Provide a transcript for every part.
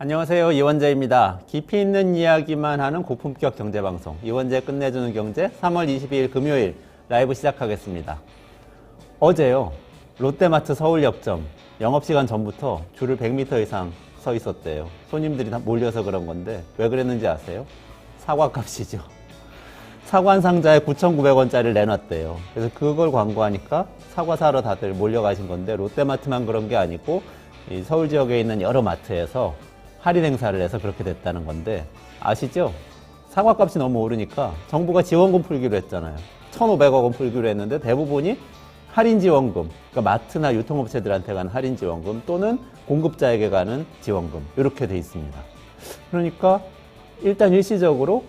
안녕하세요. 이원재입니다. 깊이 있는 이야기만 하는 고품격 경제방송 이원재 끝내주는 경제 3월 22일 금요일 라이브 시작하겠습니다. 어제요. 롯데마트 서울역점 영업시간 전부터 줄을 100m 이상 서 있었대요. 손님들이 다 몰려서 그런 건데 왜 그랬는지 아세요? 사과값이죠. 사과 한 상자에 9,900원짜리를 내놨대요. 그래서 그걸 광고하니까 사과 사러 다들 몰려가신 건데 롯데마트만 그런 게 아니고 이 서울 지역에 있는 여러 마트에서 할인 행사를 해서 그렇게 됐다는 건데 아시죠? 사과값이 너무 오르니까 정부가 지원금 풀기로 했잖아요. 1,500억 원 풀기로 했는데 대부분이 할인 지원금, 그러니까 마트나 유통업체들한테 가는 할인 지원금 또는 공급자에게 가는 지원금 이렇게 돼 있습니다. 그러니까 일단 일시적으로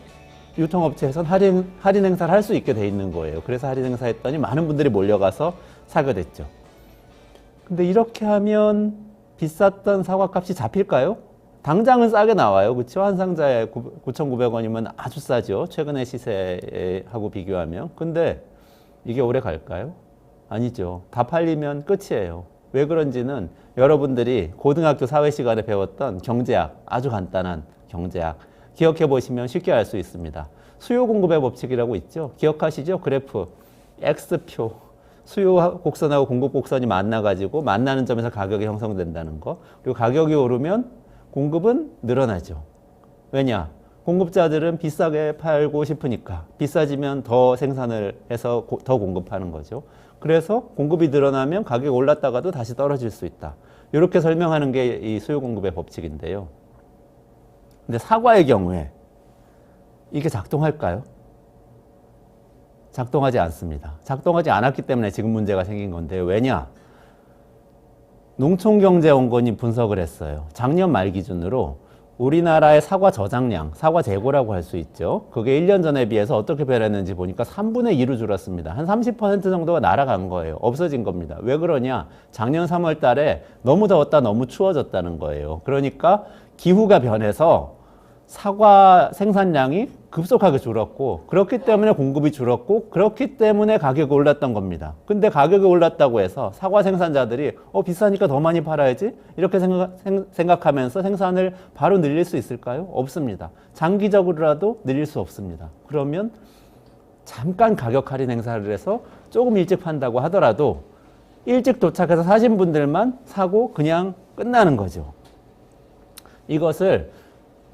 유통업체에서는 할인 행사를 할 수 있게 돼 있는 거예요. 그래서 할인 행사 했더니 많은 분들이 몰려가서 사게 됐죠. 근데 이렇게 하면 비쌌던 사과값이 잡힐까요? 당장은 싸게 나와요. 그렇죠? 한 상자에 9,900원이면 아주 싸죠. 최근의 시세하고 비교하면. 근데 이게 오래 갈까요? 아니죠. 다 팔리면 끝이에요. 왜 그런지는 여러분들이 고등학교 사회 시간에 배웠던 경제학, 아주 간단한 경제학 기억해 보시면 쉽게 알 수 있습니다. 수요 공급의 법칙이라고 있죠. 기억하시죠? 그래프 X표. 수요 곡선하고 공급 곡선이 만나가지고 만나는 점에서 가격이 형성된다는 거. 그리고 가격이 오르면 공급은 늘어나죠. 왜냐? 공급자들은 비싸게 팔고 싶으니까 비싸지면 더 생산을 해서 더 공급하는 거죠. 그래서 공급이 늘어나면 가격이 올랐다가도 다시 떨어질 수 있다. 이렇게 설명하는 게 이 수요 공급의 법칙인데요. 근데 사과의 경우에 이게 작동할까요? 작동하지 않습니다. 작동하지 않았기 때문에 지금 문제가 생긴 건데요. 왜냐? 농촌경제원건이 분석을 했어요. 작년 말 기준으로 우리나라의 사과 저장량, 사과 재고라고 할 수 있죠. 그게 1년 전에 비해서 어떻게 변했는지 보니까 3분의 2로 줄었습니다. 한 30% 정도가 날아간 거예요. 없어진 겁니다. 왜 그러냐? 작년 3월 달에 너무 더웠다, 너무 추워졌다는 거예요. 그러니까 기후가 변해서 사과 생산량이 급속하게 줄었고 그렇기 때문에 공급이 줄었고 그렇기 때문에 가격이 올랐던 겁니다. 근데 가격이 올랐다고 해서 사과 생산자들이 비싸니까 더 많이 팔아야지 이렇게 생각하면서 생산을 바로 늘릴 수 있을까요? 없습니다. 장기적으로라도 늘릴 수 없습니다. 그러면 잠깐 가격 할인 행사를 해서 조금 일찍 판다고 하더라도 일찍 도착해서 사신 분들만 사고 그냥 끝나는 거죠. 이것을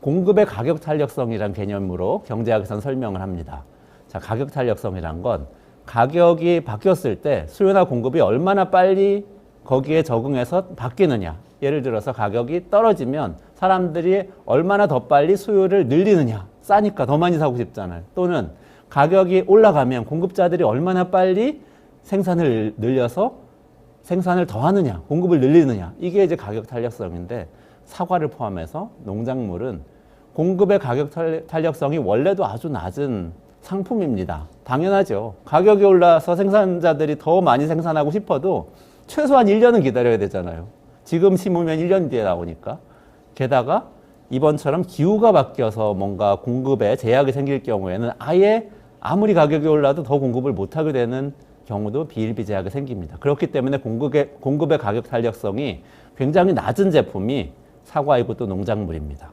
공급의 가격 탄력성이라는 개념으로 경제학에서는 설명을 합니다. 자, 가격 탄력성이란 건 가격이 바뀌었을 때 수요나 공급이 얼마나 빨리 거기에 적응해서 바뀌느냐. 예를 들어서 가격이 떨어지면 사람들이 얼마나 더 빨리 수요를 늘리느냐. 싸니까 더 많이 사고 싶잖아요. 또는 가격이 올라가면 공급자들이 얼마나 빨리 생산을 늘려서 생산을 더 하느냐. 공급을 늘리느냐. 이게 이제 가격 탄력성인데 사과를 포함해서 농작물은 공급의 가격 탄력성이 원래도 아주 낮은 상품입니다. 당연하죠. 가격이 올라서 생산자들이 더 많이 생산하고 싶어도 최소한 1년은 기다려야 되잖아요. 지금 심으면 1년 뒤에 나오니까. 게다가 이번처럼 기후가 바뀌어서 뭔가 공급에 제약이 생길 경우에는 아예 아무리 가격이 올라도 더 공급을 못하게 되는 경우도 비일비재하게 생깁니다. 그렇기 때문에 공급의 가격 탄력성이 굉장히 낮은 제품이 사과이고 또 농작물입니다.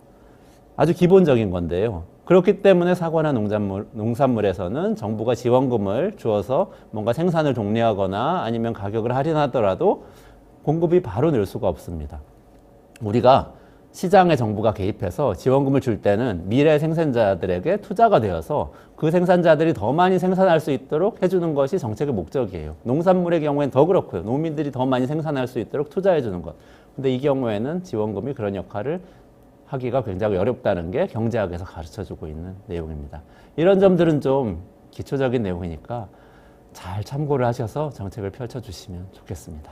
아주 기본적인 건데요. 그렇기 때문에 사과나 농산물에서는 정부가 지원금을 주어서 뭔가 생산을 독려하거나 아니면 가격을 할인하더라도 공급이 바로 늘 수가 없습니다. 우리가 시장에 정부가 개입해서 지원금을 줄 때는 미래 생산자들에게 투자가 되어서 그 생산자들이 더 많이 생산할 수 있도록 해주는 것이 정책의 목적이에요. 농산물의 경우에는 더 그렇고요. 농민들이 더 많이 생산할 수 있도록 투자해 주는 것. 근데 이 경우에는 지원금이 그런 역할을 하기가 굉장히 어렵다는 게 경제학에서 가르쳐주고 있는 내용입니다. 이런 점들은 좀 기초적인 내용이니까 잘 참고를 하셔서 정책을 펼쳐주시면 좋겠습니다.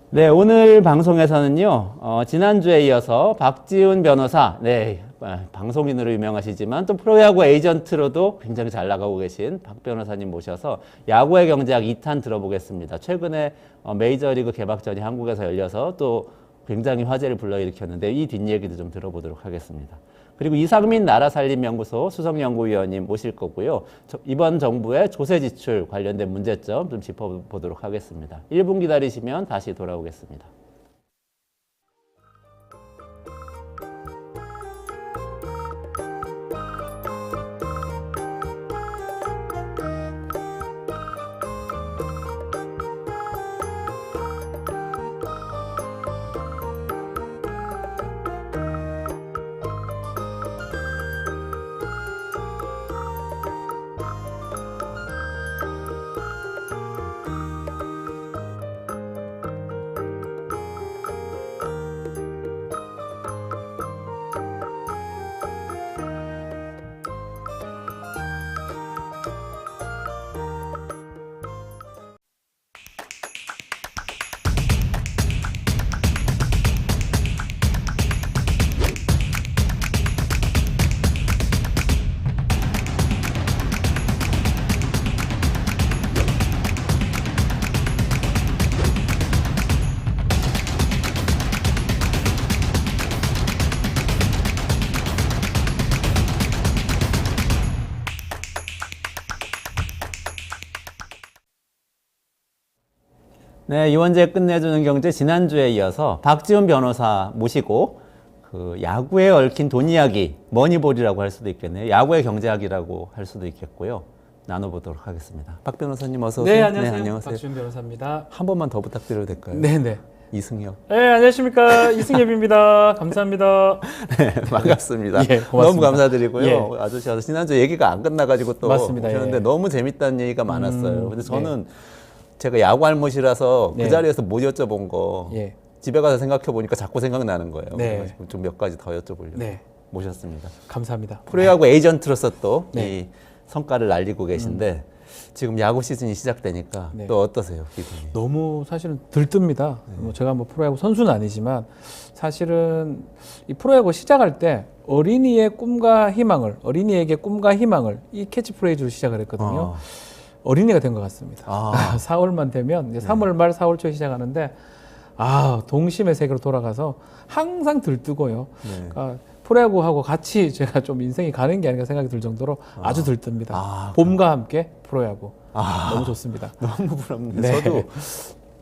네, 오늘 방송에서는요, 지난주에 이어서 박지훈 변호사, 네, 방송인으로 유명하시지만 또 프로야구 에이전트로도 굉장히 잘 나가고 계신 박 변호사님 모셔서 야구의 경제학 2탄 들어보겠습니다. 최근에 메이저리그 개막전이 한국에서 열려서 또 굉장히 화제를 불러일으켰는데 이 뒷얘기도 좀 들어보도록 하겠습니다. 그리고 이상민 나라살림연구소 수석연구위원님 모실 거고요. 이번 정부의 조세지출 관련된 문제점 좀 짚어보도록 하겠습니다. 1분 기다리시면 다시 돌아오겠습니다. 네, 이원재 끝내주는 경제 지난주에 이어서 박지훈 변호사 모시고 그 야구에 얽힌 돈 이야기, 머니볼이라고 할 수도 있겠네요. 야구의 경제학이라고 할 수도 있겠고요. 나눠보도록 하겠습니다. 박 변호사님 어서 오세요. 네, 안녕하세요. 박지훈 변호사입니다. 한 번만 더 부탁드려도 될까요? 네네. 이승엽. 네, 안녕하십니까. 이승엽입니다. 감사합니다. 네, 반갑습니다. 예, 고맙습니다. 너무 감사드리고요. 예. 아저씨 지난주 얘기가 안 끝나가지고 또 맞습니다. 오셨는데 예. 너무 재밌다는 얘기가 많았어요. 근데 저는 제가 야구 알못이라서 그 네. 자리에서 못 여쭤본 거 예. 집에 가서 생각해 보니까 자꾸 생각나는 거예요. 네. 그래가지고 좀 몇 가지 더 여쭤보려고 네. 모셨습니다. 감사합니다. 프로야구 에이전트로서 또 이 네. 성과를 날리고 계신데 지금 야구 시즌이 시작되니까 네. 또 어떠세요, 기분이? 너무 사실은 들뜹니다. 뭐 제가 뭐 프로야구 선수는 아니지만 사실은 이 프로야구 시작할 때 어린이의 꿈과 희망을, 어린이에게 꿈과 희망을 이 캐치프레이즈로 시작을 했거든요. 어린이가 된 것 같습니다. 4월만 되면 이제 3월 말 4월 초에 시작하는데 동심의 세계로 돌아가서 항상 들뜨고요. 네. 그러니까 프로야구하고 같이 제가 좀 인생이 가는 게 아닌가 생각이 들 정도로 아주 들뜹니다. 봄과 함께 프로야구 너무 좋습니다. 너무 부럽네요. 네. 저도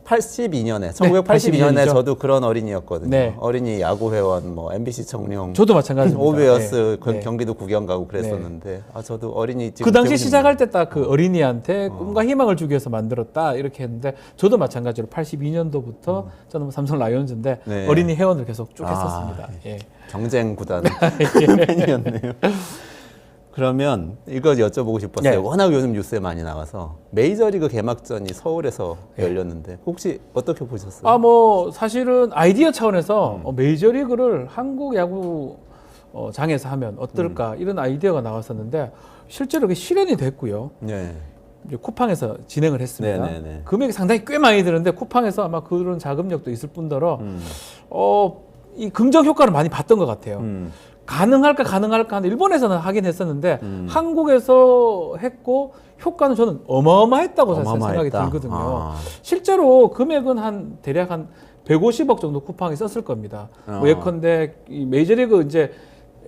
82년에 1982년에 네, 저도 그런 어린이였거든요. 네. 어린이 야구 회원, 뭐 MBC 청룡, 저도 마찬가지입니다. 오베어스 네. 경기도 구경 가고 그랬었는데 저도 어린이 지금 그 당시 되고 시작할 때 딱 그 어린이한테 꿈과 희망을 주기 위해서 만들었다 이렇게 했는데 저도 마찬가지로 82년도부터 저는 뭐 삼성 라이온즈인데 네. 어린이 회원을 계속 쭉 했었습니다. 예. 경쟁 구단 팬이었네요. 그러면 이거 여쭤보고 싶었어요. 네. 워낙 요즘 뉴스에 많이 나와서 메이저리그 개막전이 서울에서 열렸는데 혹시 어떻게 보셨어요? 뭐 사실은 아이디어 차원에서 메이저리그를 한국 야구 장에서 하면 어떨까 이런 아이디어가 나왔었는데 실제로 그게 실현이 됐고요. 네. 이제 쿠팡에서 진행을 했습니다. 네네네. 금액이 상당히 꽤 많이 드는데 쿠팡에서 아마 그런 자금력도 있을 뿐더러 이 긍정 효과를 많이 봤던 것 같아요. 가능할까 하는데 일본에서는 하긴 했었는데 한국에서 했고 효과는 저는 어마어마했다고 사실 생각이 들거든요. 실제로 금액은 대략 한 150억 정도 쿠팡이 썼을 겁니다. 예컨대 이 메이저리그 이제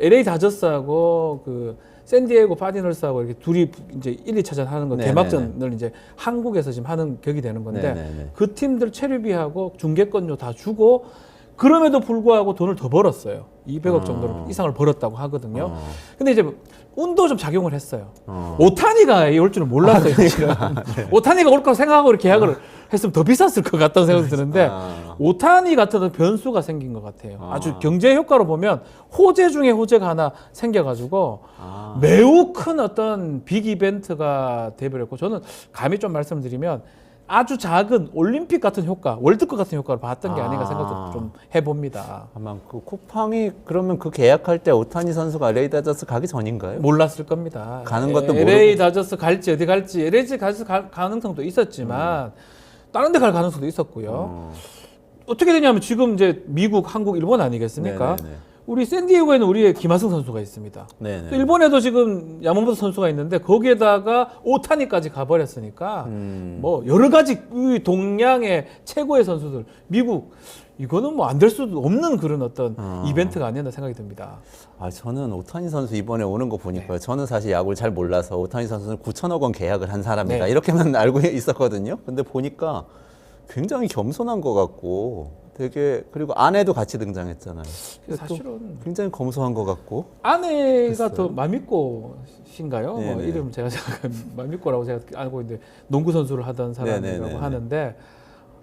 LA 다저스하고 그 샌디에고 파디널스하고 이렇게 둘이 이제 1, 2차전 하는 거 개막전을 이제 한국에서 지금 하는 격이 되는 건데 그 팀들 체류비하고 중계권료 다 주고 그럼에도 불구하고 돈을 더 벌었어요. 200억 정도 이상을 벌었다고 하거든요. 근데 이제 운도 좀 작용을 했어요. 오타니가 올 줄은 몰랐어요. 네. 오타니가 올 거라고 생각하고 이렇게 계약을 했으면 더 비쌌을 것 같다는 생각이 드는데 오타니 같은 변수가 생긴 것 같아요. 아주 경제 효과로 보면 호재 중에 호재가 하나 생겨가지고 매우 큰 어떤 빅 이벤트가 돼버렸고 저는 감히 좀 말씀을 드리면 아주 작은 올림픽 같은 효과, 월드컵 같은 효과를 봤던 게 아닌가 생각도 좀 해봅니다. 아마 그 쿠팡이 그러면 그 계약할 때 오타니 선수가 LA 다저스 가기 전인가요? 몰랐을 겁니다. 가는 것도 LA 모르고. 다저스 갈지 어디 갈지 LA 다저스 갈 가능성도 있었지만 다른 데 갈 가능성도 있었고요. 어떻게 되냐면 지금 이제 미국, 한국, 일본 아니겠습니까? 네네네. 우리 샌디에고에는 우리의 김하승 선수가 있습니다. 네네. 또 일본에도 지금 야마모토 선수가 있는데 거기에다가 오타니까지 가버렸으니까 뭐 여러 가지 이 동양의 최고의 선수들 미국 이거는 뭐 안 될 수도 없는 그런 어떤 이벤트가 아니었나 생각이 듭니다. 저는 오타니 선수 이번에 오는 거 보니까요. 저는 사실 야구를 잘 몰라서 오타니 선수는 9천억 원 계약을 한 사람이다. 이렇게만 알고 있었거든요. 근데 보니까 굉장히 겸손한 것 같고 되게 그리고 아내도 같이 등장했잖아요. 사실은 굉장히 검소한 것 같고 아내가 더 마미코 씨인가요? 뭐 네네. 이름 제가 마미코라고 제가 알고 있는데 농구 선수를 하던 사람이라고 네네네네. 하는데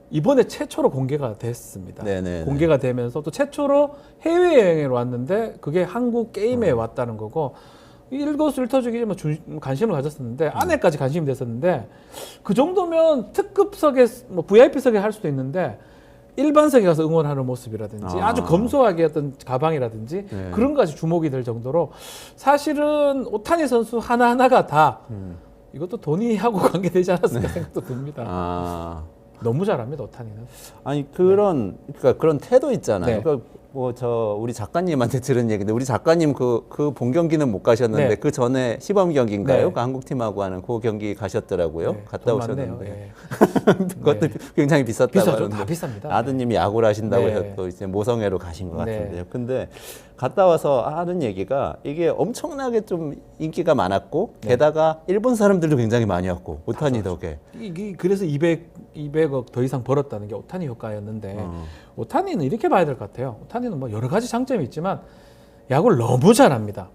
이번에 최초로 공개가 됐습니다. 네네네. 공개가 되면서 또 최초로 해외여행을 왔는데 그게 한국 게임에 왔다는 거고 일거수일투족이지만 관심을 가졌었는데 아내까지 관심이 됐었는데 그 정도면 특급석에 뭐 VIP석에 할 수도 있는데 일반석에 가서 응원하는 모습이라든지 아주 검소하게 어떤 가방이라든지 그런 것까지 주목이 될 정도로 사실은 오타니 선수 하나하나가 다 이것도 돈이하고 관계되지 않았을까 생각도 듭니다. 너무 잘합니다, 오타니는. 아니 그러니까 그런 태도 있잖아요. 네. 그러니까 뭐 우리 작가님한테 들은 얘기인데 우리 작가님 그 본 경기는 못 가셨는데 네. 그 전에 시범 경기인가요? 네. 그 한국 팀하고 하는 그 경기 가셨더라고요. 네, 갔다 돈 많네요. 오셨는데 예. 그것도 네. 굉장히 비쌌다고 비싸죠. 하는데 다 비쌉니다. 아드님이 야구를 하신다고 네. 해서 또 이제 모성애로 가신 것 네. 같은데요. 근데 갔다 와서 하는 얘기가 이게 엄청나게 좀 인기가 많았고 네. 게다가 일본 사람들도 굉장히 많이 왔고 오타니 덕에 이게 그래서 200억 더 이상 벌었다는 게 오타니 효과였는데 어. 오타니는 이렇게 봐야 될 것 같아요. 오타니는 뭐 여러 가지 장점이 있지만 야구를 너무 잘합니다.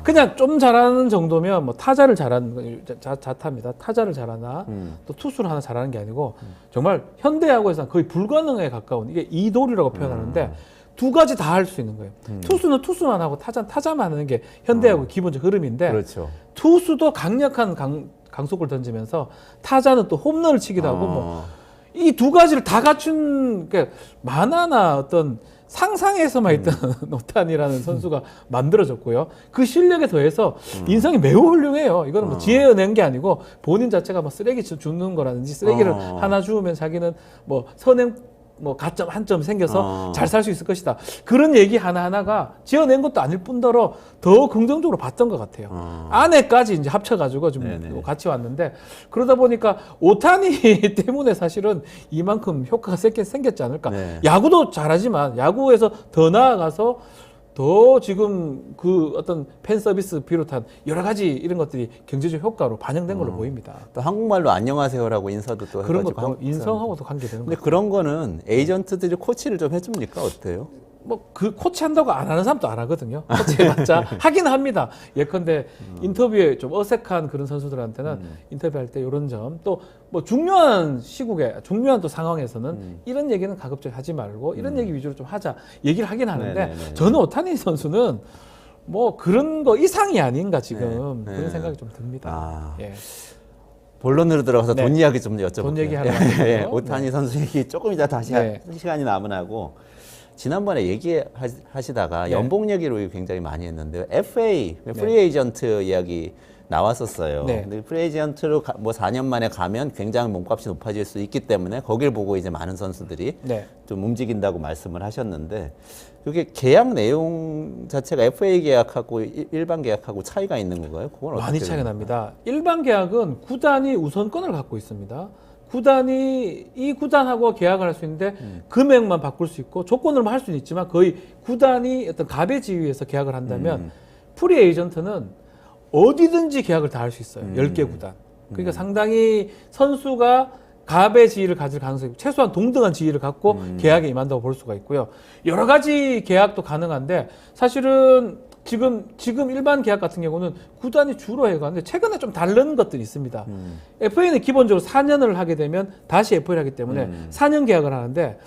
그냥 좀 잘하는 정도면 뭐 타자를 잘하는 자타입니다. 타자를 잘하나 또 투수를 하나 잘하는 게 아니고 정말 현대 야구에서는 거의 불가능에 가까운 이게 이돌이라고 표현하는데 두 가지 다 할 수 있는 거예요. 투수는 투수만 하고 타자는 타자만 하는 게 현대 야구의 기본적 흐름인데 그렇죠. 투수도 강력한 강속구를 던지면서 타자는 또 홈런을 치기도 하고 뭐 이 두 가지를 다 갖춘 그러니까 만화나 어떤 상상에서만 있던 오타니라는 선수가 만들어졌고요. 그 실력에 더해서 인성이 매우 훌륭해요. 이거는 뭐 지혜어낸 게 아니고 본인 자체가 뭐 쓰레기 주는 거라든지 쓰레기를 하나 주우면 자기는 뭐 선행 뭐 가점 한 점 생겨서 잘 살 수 있을 것이다. 그런 얘기 하나하나가 지어낸 것도 아닐 뿐더러 더 긍정적으로 봤던 것 같아요. 아내까지 이제 합쳐가지고 좀 네네. 같이 왔는데 그러다 보니까 오타니 때문에 사실은 이만큼 효과가 세게 생겼지 않을까. 네. 야구도 잘하지만 야구에서 더 나아가서 더 지금 그 어떤 팬 서비스 비롯한 여러 가지 이런 것들이 경제적 효과로 반영된 걸로 보입니다. 또 한국말로 안녕하세요라고 인사도 또 그런 해가지고 것도 한국 인성하고도 관계되는 근데 거죠. 그런 거는 에이전트들이 코치를 좀 해줍니까? 어때요? 뭐 그 코치 한다고 안 하는 사람도 안 하거든요. 코치 해봤자 하긴 합니다. 예컨대 인터뷰에 좀 어색한 그런 선수들한테는 인터뷰할 때 이런 점 또 뭐 중요한 시국에 중요한 또 상황에서는 이런 얘기는 가급적 하지 말고 이런 얘기 위주로 좀 하자 얘기를 하긴 하는데 네네네. 저는 오타니 선수는 뭐 그런 거 이상이 아닌가 지금 네. 그런 생각이 좀 듭니다. 아. 예. 본론으로 들어가서 네. 돈 이야기 좀 여쭤볼게요. 돈 얘기하러 예, 왔는데요. 오타니 선수 얘기 조금 이따 다시 네. 시간이 남은 하고 지난번에 얘기하시다가 네. 연봉 얘기로 굉장히 많이 했는데요. FA, 프리 에이전트 이야기 나왔었어요. 네. 근데 프리 에이전트로 뭐 4년 만에 가면 굉장히 몸값이 높아질 수 있기 때문에 거길 보고 이제 많은 선수들이 네. 좀 움직인다고 말씀을 하셨는데 그게 계약 내용 자체가 FA 계약하고 일반 계약하고 차이가 있는 건가요? 그건 많이 어떻게 차이가 됩니까? 납니다. 일반 계약은 구단이 우선권을 갖고 있습니다. 구단이 이 구단하고 계약을 할 수 있는데 금액만 바꿀 수 있고 조건으로만 할 수는 있지만 거의 구단이 어떤 갑의 지위에서 계약을 한다면 프리 에이전트는 어디든지 계약을 다 할 수 있어요. 10개 구단. 그러니까 상당히 선수가 갑의 지위를 가질 가능성이 있고 최소한 동등한 지위를 갖고 계약에 임한다고 볼 수가 있고요. 여러 가지 계약도 가능한데 사실은 지금 일반 계약 같은 경우는 구단이 주로 해가는데 최근에 좀 다른 것들이 있습니다. FA는 기본적으로 4년을 하게 되면 다시 FA를 하기 때문에 4년 계약을 하는데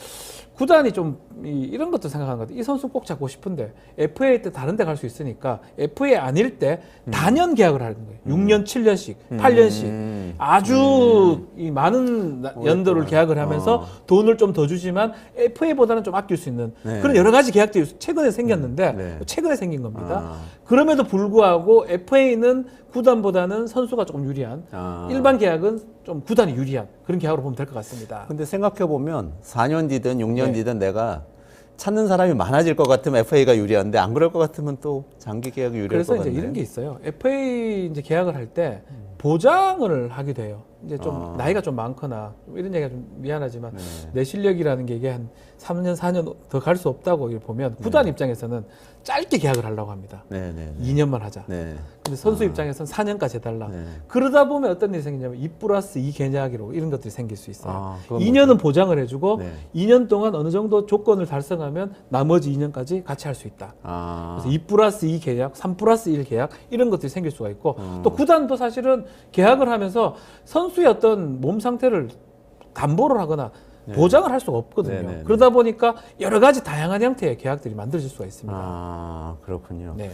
구단이 좀 이런 것도 생각하는 것 같아요. 이 선수 꼭 잡고 싶은데 FA 때 다른 데 갈 수 있으니까 FA 아닐 때 단연 계약을 하는 거예요. 6년, 7년씩, 8년씩 아주 이 많은 연도를 계약을 하면서 돈을 좀 더 주지만 FA보다는 좀 아낄 수 있는 네. 그런 여러 가지 계약들이 최근에 생겼는데 네. 최근에 생긴 겁니다. 그럼에도 불구하고 FA는 구단보다는 선수가 조금 유리한 일반 계약은 좀 구단이 유리한 그런 계약으로 보면 될 것 같습니다. 근데 생각해 보면 4년 뒤든 6년 네. 뒤든 내가 찾는 사람이 많아질 것 같으면 FA가 유리한데 안 그럴 것 같으면 또 장기 계약이 유리할 그래서 것 이제 같네요. 이런 게 있어요. FA 이제 계약을 할 때 보장을 하게 돼요. 이제 좀 나이가 좀 많거나 이런 얘기가 좀 미안하지만 내 실력이라는 게 이게 한 3년, 4년 더 갈 수 없다고 보면 구단 입장에서는 짧게 계약을 하려고 합니다. 네. 2년만 하자. 네. 근데 선수 입장에서는 4년까지 해달라. 네. 그러다 보면 어떤 일이 생기냐면 2+2 계약으로 이런 것들이 생길 수 있어요. 그건 2년은 보장을 해주고 네. 2년 동안 어느 정도 조건을 달성하면 나머지 2년까지 같이 할 수 있다. 그래서 2+2 계약, 3+1 계약 이런 것들이 생길 수가 있고 또 구단도 사실은 계약을 하면서 선수의 어떤 몸 상태를 담보를 하거나 보장을 할 수가 없거든요. 네네네. 그러다 보니까 여러 가지 다양한 형태의 계약들이 만들어질 수가 있습니다. 그렇군요. 네.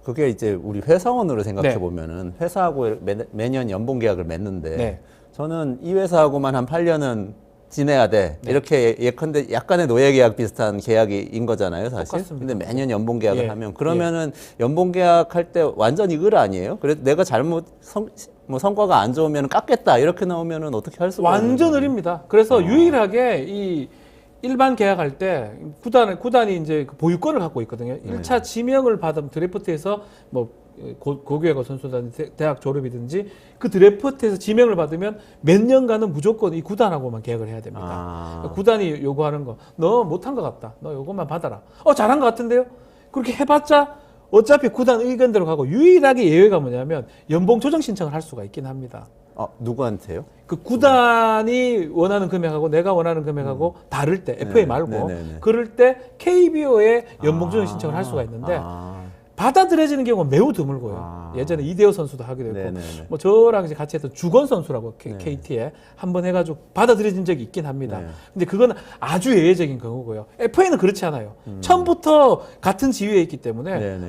그게 이제 우리 회사원으로 생각해 네. 보면은 회사하고 매년 연봉 계약을 맺는데 네. 저는 이 회사하고만 한 8년은 지내야 돼. 네. 이렇게 예컨대 약간의 노예 계약 비슷한 계약인 거잖아요, 사실. 똑같습니다. 근데 매년 연봉 계약을 예. 하면 그러면은 연봉 계약할 때 완전 이글 아니에요? 그래서 내가 잘못 성과가 안 좋으면 깎겠다 이렇게 나오면은 어떻게 할 수가 없는 완전 거예요? 의리입니다. 그래서 유일하게 이 일반 계약할 때 구단이 이제 그 보유권을 갖고 있거든요. 1차 지명을 받으면 드래프트에서 뭐 고교야구 선수단 대학 졸업이든지 그 드래프트에서 지명을 받으면 몇 년간은 무조건 이 구단하고만 계약을 해야 됩니다. 그러니까 구단이 요구하는 거, 너 못한 것 같다. 너 요것만 받아라. 잘한 것 같은데요? 그렇게 해봤자 어차피 구단 의견대로 가고 유일하게 예외가 뭐냐면 연봉 조정 신청을 할 수가 있긴 합니다. 누구한테요? 그 구단이 원하는 금액하고 내가 원하는 금액하고 다를 때 FA 말고 그럴 때 KBO에 연봉 조정 신청을 할 수가 있는데 받아들여지는 경우가 매우 드물고요. 예전에 이대호 선수도 하기도 했고, 뭐 저랑 이제 같이 했던 주건 선수라고 KT에 한번 해가지고 받아들여진 적이 있긴 합니다. 근데 그건 아주 예외적인 경우고요. FA는 그렇지 않아요. 처음부터 같은 지위에 있기 때문에,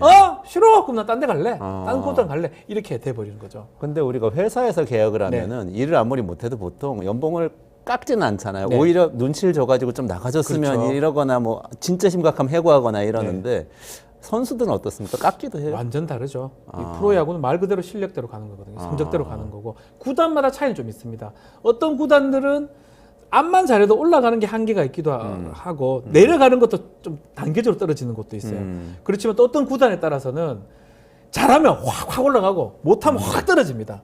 싫어! 그럼 나 딴 데 갈래? 딴 구단 갈래? 이렇게 돼버리는 거죠. 근데 우리가 회사에서 계약을 하면은 일을 아무리 못해도 보통 연봉을 깎지는 않잖아요. 오히려 눈치를 줘가지고 좀 나가줬으면 그렇죠. 이러거나 뭐 진짜 심각하면 해고하거나 이러는데 선수들은 어떻습니까? 깎기도 해요? 완전 다르죠. 이 프로야구는 말 그대로 실력대로 가는 거거든요. 성적대로 가는 거고 구단마다 차이는 좀 있습니다. 어떤 구단들은 암만 잘해도 올라가는 게 한계가 있기도 하고 내려가는 것도 좀 단계적으로 떨어지는 것도 있어요. 그렇지만 또 어떤 구단에 따라서는 잘하면 확 올라가고 못하면 확 떨어집니다.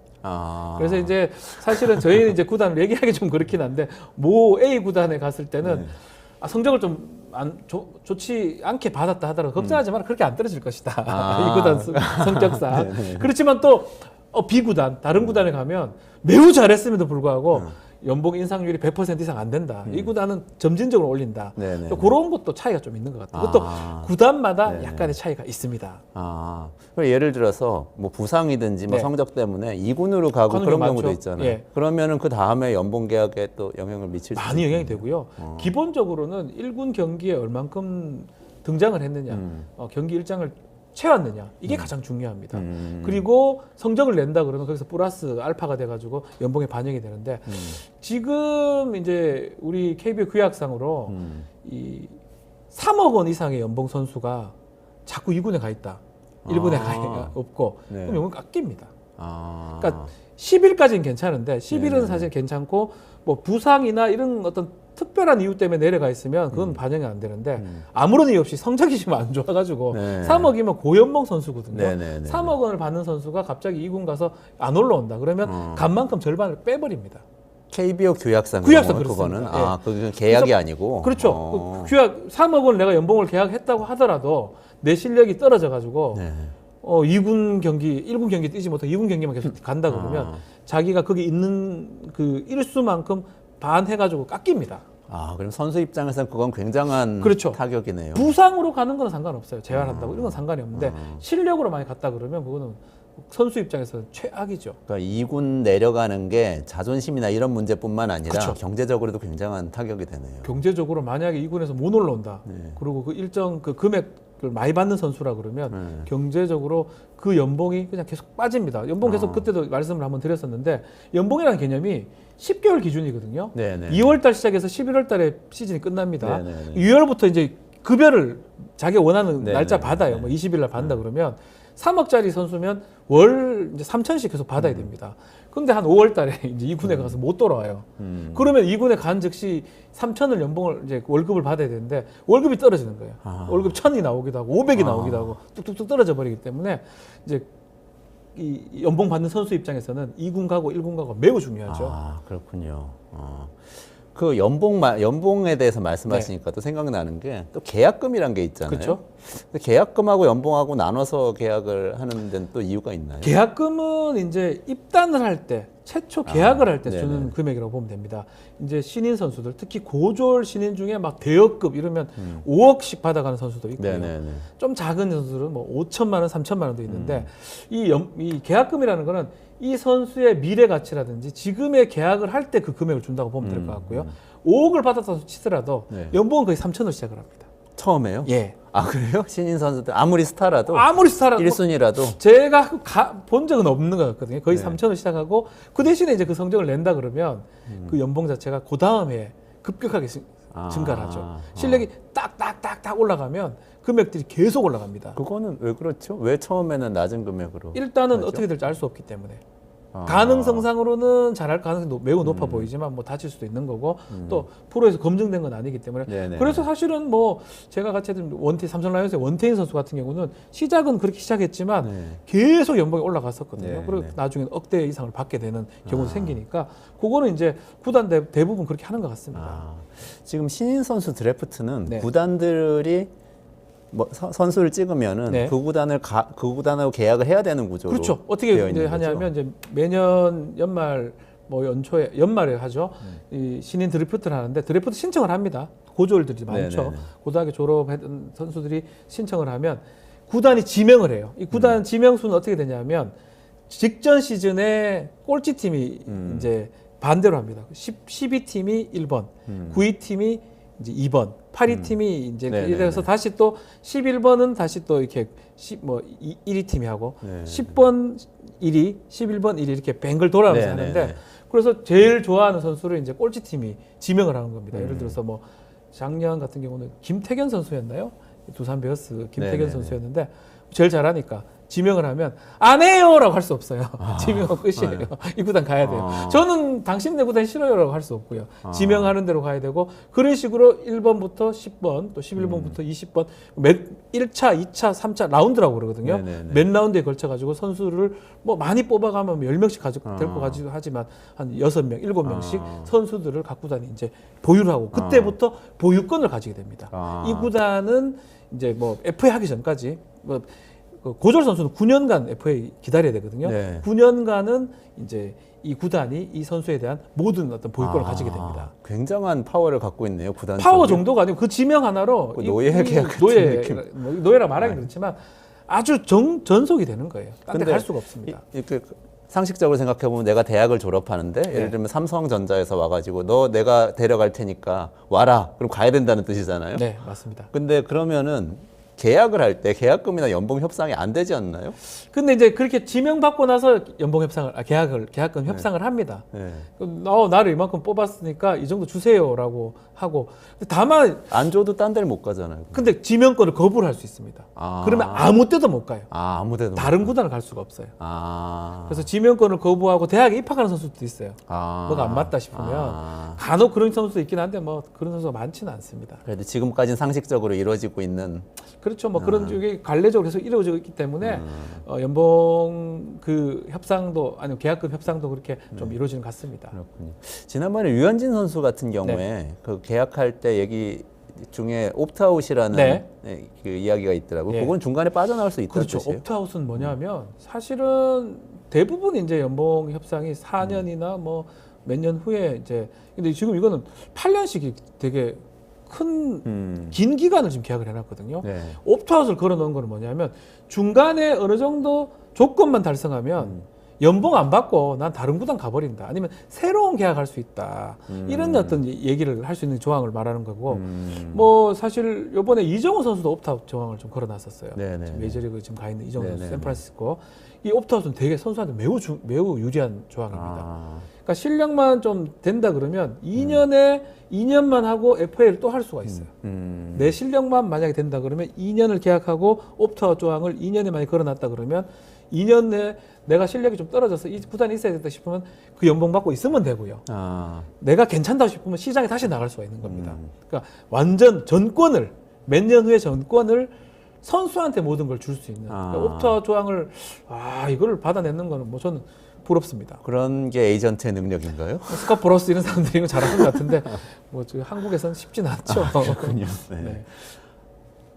그래서 이제 사실은 저희는 이제 구단을 얘기하기 좀 그렇긴 한데 모 A 구단에 갔을 때는 성적을 좀 좋지 않게 받았다 하더라도 걱정하지 마라. 그렇게 안 떨어질 것이다. 이 구단 성격상. 그렇지만 또 B 구단, 다른 구단에 가면 매우 잘했음에도 불구하고 연봉 인상률이 100% 이상 안 된다. 이 구단은 점진적으로 올린다. 또 그런 것도 차이가 좀 있는 것 같아요. 그것도 구단마다 약간의 차이가 있습니다. 예를 들어서 뭐 부상이든지 뭐 성적 때문에 2군으로 가고 그런 경우도 있잖아요. 그러면은 그 다음에 연봉 계약에 또 영향을 미칠 수 많이 영향이 되고요. 기본적으로는 1군 경기에 얼만큼 등장을 했느냐, 경기 일정을 채웠느냐 이게 가장 중요합니다. 그리고 성적을 낸다 그러면 거기서 플러스 알파가 돼가지고 연봉에 반영이 되는데 지금 이제 우리 KBO 규약상으로 이 3억 원 이상의 연봉 선수가 자꾸 2군에 가 있다. 1군에 가 없고 그럼 연봉 깎입니다. 그러니까 10일까지는 괜찮은데 10일은 사실 괜찮고 뭐 부상이나 이런 어떤 특별한 이유 때문에 내려가 있으면 그건 반영이 안 되는데 아무런 이유 없이 성적이 지금 안 좋아가지고 3억이면 고연봉 선수거든요. 3억 원을 받는 선수가 갑자기 2군 가서 안 올라온다. 그러면 간 만큼 절반을 빼버립니다. KBO 규약상 그거는 그건 계약이 아니고 그렇죠. 그 규약 3억 원 내가 연봉을 계약했다고 하더라도 내 실력이 떨어져가지고 2군 경기, 1군 경기 뛰지 못하고 2군 경기만 계속 간다 그러면 자기가 거기 있는 그 일수만큼 반 해가지고 깎입니다. 그럼 선수 입장에서는 그건 굉장한 타격이네요. 부상으로 가는 건 상관없어요. 재활한다고 이런 건 상관이 없는데 실력으로 많이 갔다 그러면 그거는 선수 입장에서는 최악이죠. 그러니까 2군 내려가는 게 자존심이나 이런 문제뿐만 아니라 경제적으로도 굉장한 타격이 되네요. 경제적으로 만약에 2군에서 못 올라온다. 그리고 그 일정 그 금액을 많이 받는 선수라 그러면 경제적으로 그 연봉이 그냥 계속 빠집니다. 연봉 계속 그때도 말씀을 한번 드렸었는데 연봉이라는 개념이 10개월 기준이거든요. 2월 달 시작해서 11월 달에 시즌이 끝납니다. 6월부터 이제 급여를 자기가 원하는 날짜 받아요. 뭐 20일 날 받는다 그러면 3억짜리 선수면 월 이제 3천씩 계속 받아야 됩니다. 근데 한 5월 달에 이제 2군에 가서 못 돌아와요. 그러면 2군에 간 즉시 3천을 연봉을 이제 월급을 받아야 되는데 월급이 떨어지는 거예요. 월급 1,000이 나오기도 하고 500이 나오기도 하고 뚝뚝뚝 떨어져 버리기 때문에 이제 이 연봉 받는 선수 입장에서는 2군 가고 1군 가고 매우 중요하죠. 그렇군요. 그 연봉에 대해서 말씀하시니까 또 생각나는 게 또 계약금이란 게 있잖아요. 그렇죠. 계약금하고 연봉하고 나눠서 계약을 하는 데는 또 이유가 있나요? 계약금은 이제 입단을 할 때 최초 계약을 할 때 주는 금액이라고 보면 됩니다. 이제 신인 선수들 특히 고졸 신인 중에 막 대여급 이러면 5억씩 받아가는 선수도 있고요. 좀 작은 선수들은 뭐 5천만 원, 3천만 원도 있는데 이 계약금이라는 거는 이 선수의 미래 가치라든지 지금의 계약을 할 때 그 금액을 준다고 보면 될 것 같고요. 5억을 받았다고 치더라도 연봉은 거의 3천으로 시작을 합니다. 처음에요? 예. 그래요? 신인 선수들 아무리 스타라도 1순위라도 제가 본 적은 없는 것 같거든요. 거의 3천으로 시작하고 그 대신에 이제 그 성적을 낸다 그러면 그 연봉 자체가 그 다음 해에 급격하게 증가를 하죠. 실력이 딱딱딱딱 올라가면 금액들이 계속 올라갑니다. 그거는 왜 그렇죠? 왜 처음에는 낮은 금액으로? 일단은 그렇죠? 어떻게 될지 알 수 없기 때문에. 가능성상으로는 잘할 가능성이 매우 높아 보이지만 뭐 다칠 수도 있는 거고 또 프로에서 검증된 건 아니기 때문에 네네. 그래서 사실은 뭐 제가 같이 했던 삼성 라이온스의 원태인 선수 같은 경우는 시작은 그렇게 시작했지만 네. 계속 연봉이 올라갔었거든요. 네, 그리고 네. 나중에 억대 이상을 받게 되는 경우도 생기니까 그거는 이제 구단 대부분 그렇게 하는 것 같습니다. 지금 신인 선수 드래프트는 네. 구단들이 뭐 선수를 찍으면은 네. 그 구단하고 계약을 해야 되는 구조로 그렇죠. 어떻게 되어 이제 있는 하냐면 거죠? 이제 매년 연말 뭐 연말에 하죠. 이 신인 드래프트를 하는데 드래프트 신청을 합니다. 고졸들이 많죠. 네네네. 고등학교 졸업했던 선수들이 신청을 하면 구단이 지명을 해요. 이 구단 지명수는 어떻게 되냐면 직전 시즌에 꼴찌 팀이 이제 반대로 합니다. 12팀이 1번, 9위 팀이 이제 2번, 8위 팀이 이제 네네네. 이래서 다시 또 11번은 다시 또 이렇게 1위 팀이 하고 네. 10번 1위, 11번 1위 이렇게 뱅글 돌아가면서 네네네. 하는데 그래서 제일 좋아하는 선수를 이제 꼴찌 팀이 지명을 하는 겁니다. 음. 예를 들어서 뭐 작년 같은 경우는 김태견 선수였나요? 두산 베어스 김태견 네네네. 선수였는데 제일 잘하니까 지명을 하면 안 해요라고 할 수 없어요. 지명은 끝이에요. 이 구단 가야 돼요. 저는 당신네 구단 싫어요라고 할 수 없고요. 지명하는 대로 가야 되고 그런 식으로 1번부터 10번 또 11번부터 20번 몇 1차, 2차, 3차 라운드라고 그러거든요. 네네네. 몇 라운드에 걸쳐 가지고 선수를 뭐 많이 뽑아가면 10명씩 데리고 가지고 하지만 한 6명, 7명씩 선수들을 각 구단이 이제 보유를 하고 그때부터 보유권을 가지게 됩니다. 이 구단은 이제 뭐 FA 하기 전까지 뭐 고졸 선수는 9년간 FA 기다려야 되거든요. 네. 9년간은 이제 이 구단이 이 선수에 대한 모든 어떤 보유권을 가지게 됩니다. 굉장한 파워를 갖고 있네요, 구단. 파워 쪽이. 정도가 아니고 그 지명 하나로 그 노예 계약 같은 노예, 느낌. 뭐 노예라 말하기 그렇지만 아주 전속이 되는 거예요. 딴 데 근데 갈 수가 없습니다. 이렇게 상식적으로 생각해 보면 내가 대학을 졸업하는데 예를 들면 삼성전자에서 와가지고 너 내가 데려갈 테니까 와라. 그럼 가야 된다는 뜻이잖아요. 네, 맞습니다. 근데 그러면은 계약을 할 때 계약금이나 연봉 협상이 안 되지 않나요? 근데 이제 그렇게 지명받고 나서 연봉 협상을 계약금 협상을 합니다. 네. 나를 이만큼 뽑았으니까 이 정도 주세요라고 하고 근데 다만 안 줘도 딴 데를 못 가잖아요. 근데 지명권을 거부를 할 수 있습니다. 그러면 아무 때도 못 가요. 아무데도. 다른 구단을 갈 수가 없어요. 아. 그래서 지명권을 거부하고 대학에 입학하는 선수도 있어요. 아. 뭐가 안 맞다 싶으면 간혹 그런 선수도 있긴 한데 뭐 그런 선수가 많지는 않습니다. 그래도 지금까지는 상식적으로 이루어지고 있는. 그렇죠. 뭐 그런 쪽이 관례적으로 계속 이루어지고 있기 때문에 연봉 그 협상도 아니면 계약금 협상도 그렇게 좀 이루어지는 것 같습니다. 그렇군요. 지난번에 류현진 선수 같은 경우에 네. 그 계약할 때 얘기 중에 옵트아웃이라는 네. 그 이야기가 있더라고요. 예. 그건 중간에 빠져나올 수 있다는 그렇죠. 뜻이에요. 옵트아웃은 뭐냐면 사실은 대부분 이제 연봉 협상이 4년이나 뭐 몇 년 후에 이제 근데 지금 이거는 8년씩이 되게 큰 긴 기간을 지금 계약을 해놨거든요. 네. 옵트아웃을 걸어놓은 거는 뭐냐면 중간에 어느 정도 조건만 달성하면 연봉 안 받고 난 다른 구단 가버린다. 아니면 새로운 계약할 수 있다. 이런 어떤 얘기를 할 수 있는 조항을 말하는 거고 뭐 사실 요번에 이정우 선수도 옵트아웃 조항을 좀 걸어놨었어요. 네네. 지금 메이저리그 지금 가 있는 이정우 선수 네네네. 샌프란시스코 이 옵트아웃은 되게 선수한테 매우 유리한 조항입니다. 아. 그러니까 실력만 좀 된다 그러면 2년만 하고 FA를 또 할 수가 있어요. 내 실력만 만약에 된다 그러면 2년을 계약하고 옵트아웃 조항을 2년에 많이 걸어놨다 그러면 2년 내에 내가 실력이 좀 떨어져서 이 구단에 있어야 된다 싶으면 그 연봉 받고 있으면 되고요. 아. 내가 괜찮다고 싶으면 시장에 다시 나갈 수가 있는 겁니다. 그러니까 완전 전권을 몇 년 후에 전권을 선수한테 모든 걸 줄 수 있는 그러니까 옵트아웃 조항을 이걸 받아내는 거는 뭐 저는 부럽습니다. 그런 게 에이전트의 능력인가요? 스캇 보러스 이런 사람들이 이거 잘하는 것 같은데 뭐 한국에서는 쉽지는 않죠. 그렇군요. 네. 네.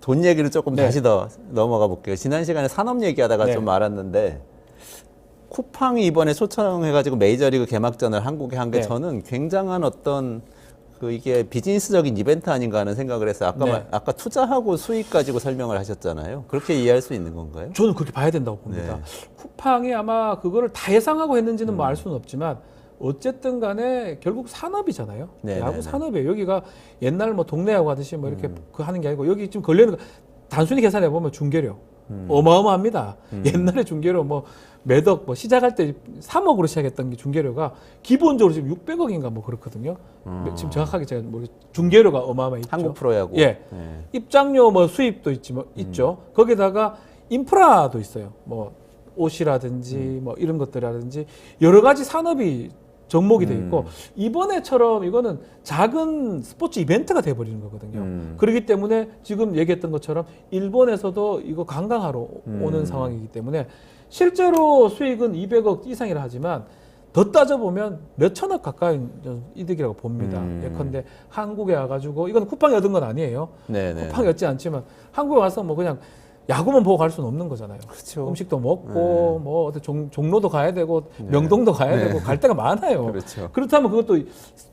돈 얘기를 조금 네. 다시 더 넘어가 볼게요. 지난 시간에 산업 얘기하다가 네. 좀 말았는데 쿠팡이 이번에 초청해가지고 메이저리그 개막전을 한국에 한 게 네. 저는 굉장한 어떤 그 이게 비즈니스적인 이벤트 아닌가 하는 생각을 해서 네. 아까 투자하고 수익 가지고 설명을 하셨잖아요. 그렇게 이해할 수 있는 건가요? 저는 그렇게 봐야 된다고 봅니다. 네. 쿠팡이 아마 그거를 다 예상하고 했는지는 뭐 알 수는 없지만 어쨌든 간에 결국 산업이잖아요. 네, 야구 네, 네. 산업이에요. 여기가 옛날 뭐 동네 야구 하듯이 뭐 이렇게 그 하는 게 아니고 여기 지금 걸리는 거 단순히 계산해 보면 중계료 어마어마합니다. 옛날에 중계료 뭐 매덕 뭐 시작할 때 3억으로 시작했던 게 중계료가 기본적으로 지금 600억인가 뭐 그렇거든요. 지금 정확하게 제가 중계료가 어마어마했죠. 한국 프로야구. 예. 네. 입장료 뭐 수입도 있죠. 거기다가 인프라도 있어요. 뭐 옷이라든지 뭐 이런 것들이라든지 여러 가지 산업이 접목이 돼 있고 이번에처럼 이거는 작은 스포츠 이벤트가 돼버리는 거거든요. 그렇기 때문에 지금 얘기했던 것처럼 일본에서도 이거 관광하러 오는 상황이기 때문에 실제로 수익은 200억 이상이라 하지만 더 따져보면 몇천억 가까이 이득이라고 봅니다. 예컨대 한국에 와가지고 이건 쿠팡이 얻은 건 아니에요. 네네. 쿠팡이 얻지 않지만 한국에 와서 뭐 그냥 야구만 보고 갈 수는 없는 거잖아요. 그렇죠. 음식도 먹고 뭐 어디 종로도 가야 되고 명동도 가야 되고 갈 데가 많아요. 그렇죠. 그렇다면 그것도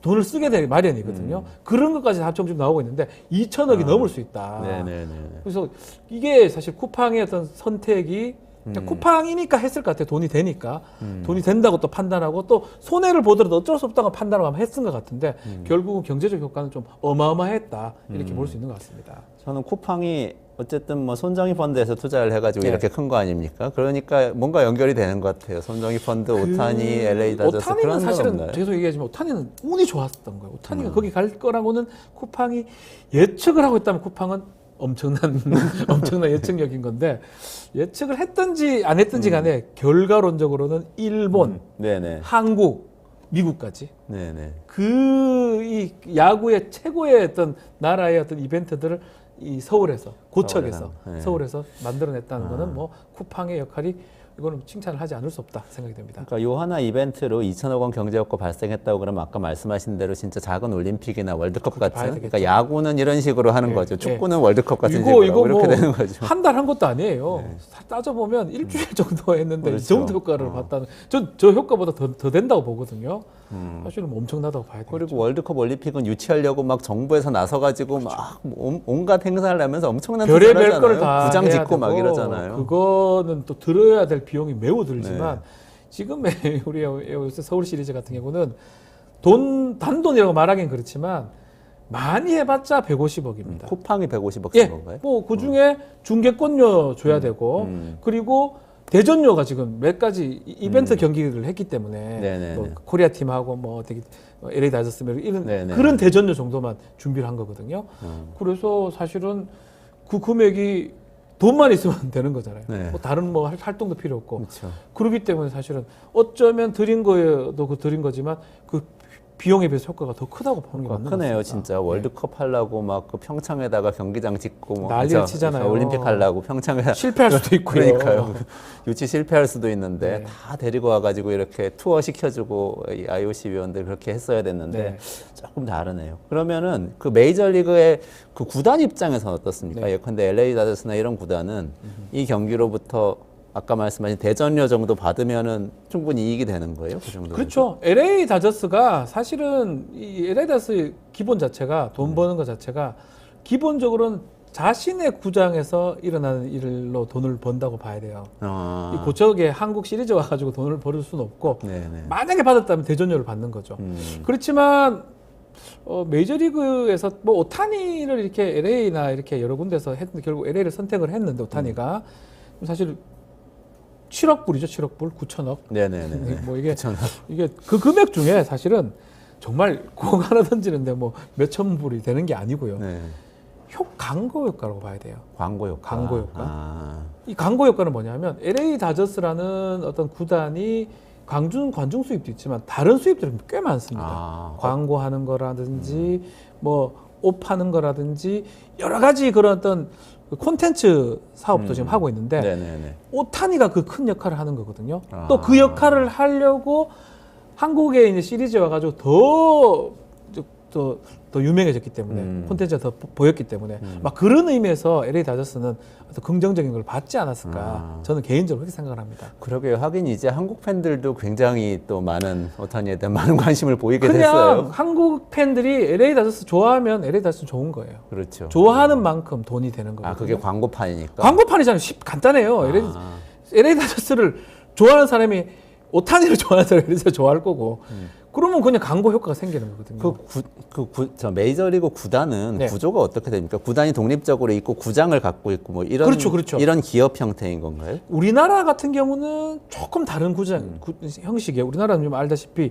돈을 쓰게 될 마련이거든요. 그런 것까지 합쳐서 지금 나오고 있는데 2천억이 넘을 수 있다. 네네네. 그래서 이게 사실 쿠팡의 어떤 선택이 그냥 쿠팡이니까 했을 것 같아요. 돈이 되니까. 돈이 된다고 또 판단하고 또 손해를 보더라도 어쩔 수 없다고 판단하고 아마 했은 것 같은데 결국은 경제적 효과는 좀 어마어마했다. 이렇게 볼 수 있는 것 같습니다. 저는 쿠팡이 어쨌든 뭐 손정희 펀드에서 투자를 해가지고 네. 이렇게 큰 거 아닙니까? 그러니까 뭔가 연결이 되는 것 같아요. 손정희 펀드, 오타니, LA 다저스 오타니는 그런 건 사실은 없나요? 계속 얘기하지만 오타니는 운이 좋았던 거예요. 오타니가 거기 갈 거라고는 쿠팡이 예측을 하고 있다면 쿠팡은 엄청난 예측력인 건데 예측을 했든지 안 했든지 간에 결과론적으로는 일본, 네네. 한국, 미국까지 네네. 이 야구의 최고의 어떤 나라의 어떤 이벤트들을 이 서울에서 고척에서 네. 서울에서 만들어냈다는 거는 뭐 쿠팡의 역할이 이거는 칭찬을 하지 않을 수 없다 생각이 됩니다. 그러니까 요 하나 이벤트로 2천억 원 경제 효과 발생했다고 그러면 아까 말씀하신 대로 진짜 작은 올림픽이나 월드컵 그렇게 봐야 같은 되겠죠. 그러니까 야구는 이런 식으로 하는 네, 거죠. 네. 축구는 월드컵 같은 식으로 이거 이렇게 뭐 되는 거죠. 한 달 한 것도 아니에요. 따져보면 일주일 정도 했는데 이 그렇죠. 정도 효과를 봤다는 저 효과보다 더 된다고 보거든요. 사실은 뭐 엄청나다고 봐야 되죠. 그리고 월드컵 올림픽은 유치하려고 막 정부에서 나서가지고 막 온갖 행사를 하면서 엄청난 투자를 별의별 하잖아요. 거를 다 구장 해야 짓고 되고 막 이러잖아요. 그거는 또 들어야 될 비용이 매우 들지만 네. 지금의 우리 요새 서울 시리즈 같은 경우는 단돈이라고 말하긴 그렇지만 많이 해봤자 150억입니다. 쿠팡이 150억 예, 쓴 건가요? 뭐 그 중에 중계권료 줘야 되고 그리고 대전료가 지금 몇 가지 이벤트 경기를 했기 때문에 네네네. 뭐 코리아 팀하고 뭐 어떻게 LA 다저스 이런 네네. 그런 대전료 정도만 준비를 한 거거든요. 그래서 사실은 그 금액이 돈만 있으면 되는 거잖아요. 네. 뭐 다른 뭐 활동도 필요 없고 그렇죠. 그렇기 때문에 사실은 어쩌면 드린 거에도 그 드린 거지만 그 비용에 비해서 효과가 더 크다고 보는 게 맞는 것 크네요, 같습니다. 진짜. 월드컵 하려고 막 그 평창에다가 경기장 짓고 뭐 난리를 그죠? 치잖아요. 올림픽 하려고 평창에 실패할 수도 있고요. 그러니까요. 유치 실패할 수도 있는데 네. 다 데리고 와가지고 이렇게 투어 시켜주고 이 IOC 위원들 그렇게 했어야 됐는데 네. 조금 다르네요. 그러면은 그 메이저리그의 그 구단 입장에서는 어떻습니까? 네. 예컨대 LA 다저스나 이런 구단은 이 경기로부터 아까 말씀하신 대전료 정도 받으면은 충분히 이익이 되는 거예요? 그 정도. 그렇죠. LA 다저스가 사실은 이 LA 다저스의 기본 자체가 돈 버는 것 자체가 기본적으로는 자신의 구장에서 일어나는 일로 돈을 번다고 봐야 돼요. 이 고척에 한국 시리즈 와가지고 돈을 벌을 수는 없고 네네. 만약에 받았다면 대전료를 받는 거죠. 그렇지만 메이저리그에서 뭐 오타니를 이렇게 LA나 이렇게 여러 군데서 했는데 결국 LA를 선택을 했는데 오타니가 사실 7억 불이죠. 7억 불, 9천억. 네네네. 뭐 이게 9천억. 이게 그 금액 중에 사실은 정말 공 하나 던지는데 뭐 몇천 불이 되는 게 아니고요. 네. 광고 효과라고 봐야 돼요. 광고 효과. 광고 효과. 아. 이 광고 효과는 뭐냐면 LA 다저스라는 어떤 구단이 관중 수입도 있지만 다른 수입들은 꽤 많습니다. 광고하는 거라든지 뭐 옷 파는 거라든지 여러 가지 그런 어떤 콘텐츠 사업도 지금 하고 있는데 네네네. 오타니가 그 큰 역할을 하는 거거든요. 또 그 역할을 하려고 한국에 이제 시리즈에 와가지고 더 유명해졌기 때문에 콘텐츠가 더 보였기 때문에 막 그런 의미에서 LA 다저스는 어떤 긍정적인 걸 받지 않았을까 저는 개인적으로 그렇게 생각을 합니다. 그러게요. 하긴 이제 한국 팬들도 굉장히 또 많은 오타니에 대한 많은 관심을 보이게 그냥 됐어요. 한국 팬들이 LA 다저스 좋아하면 LA 다저스 좋은 거예요. 그렇죠. 좋아하는 만큼 돈이 되는 거거든요. 그게 광고판이니까. 광고판이잖아요. 간단해요. LA 다저스를 좋아하는 사람이 오타니를 좋아하는 사람이 LA 좋아할 거고 그러면 그냥 광고 효과가 생기는 거거든요. 저 메이저리그 구단은 네. 구조가 어떻게 됩니까? 구단이 독립적으로 있고 구장을 갖고 있고 뭐 이런 그렇죠. 이런 기업 형태인 건가요? 우리나라 같은 경우는 조금 다른 형식이에요. 우리나라는 좀 알다시피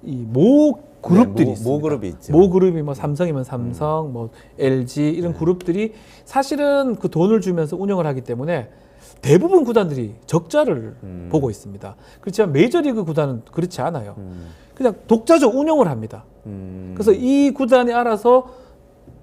이 모 그룹들이 네, 있습니다. 모 그룹이 있죠. 모 그룹이 뭐 삼성이면 삼성, 뭐 LG 이런 그룹들이 사실은 그 돈을 주면서 운영을 하기 때문에 대부분 구단들이 적자를 보고 있습니다. 그렇지만 메이저리그 구단은 그렇지 않아요. 그냥 독자적 운영을 합니다. 그래서 이 구단이 알아서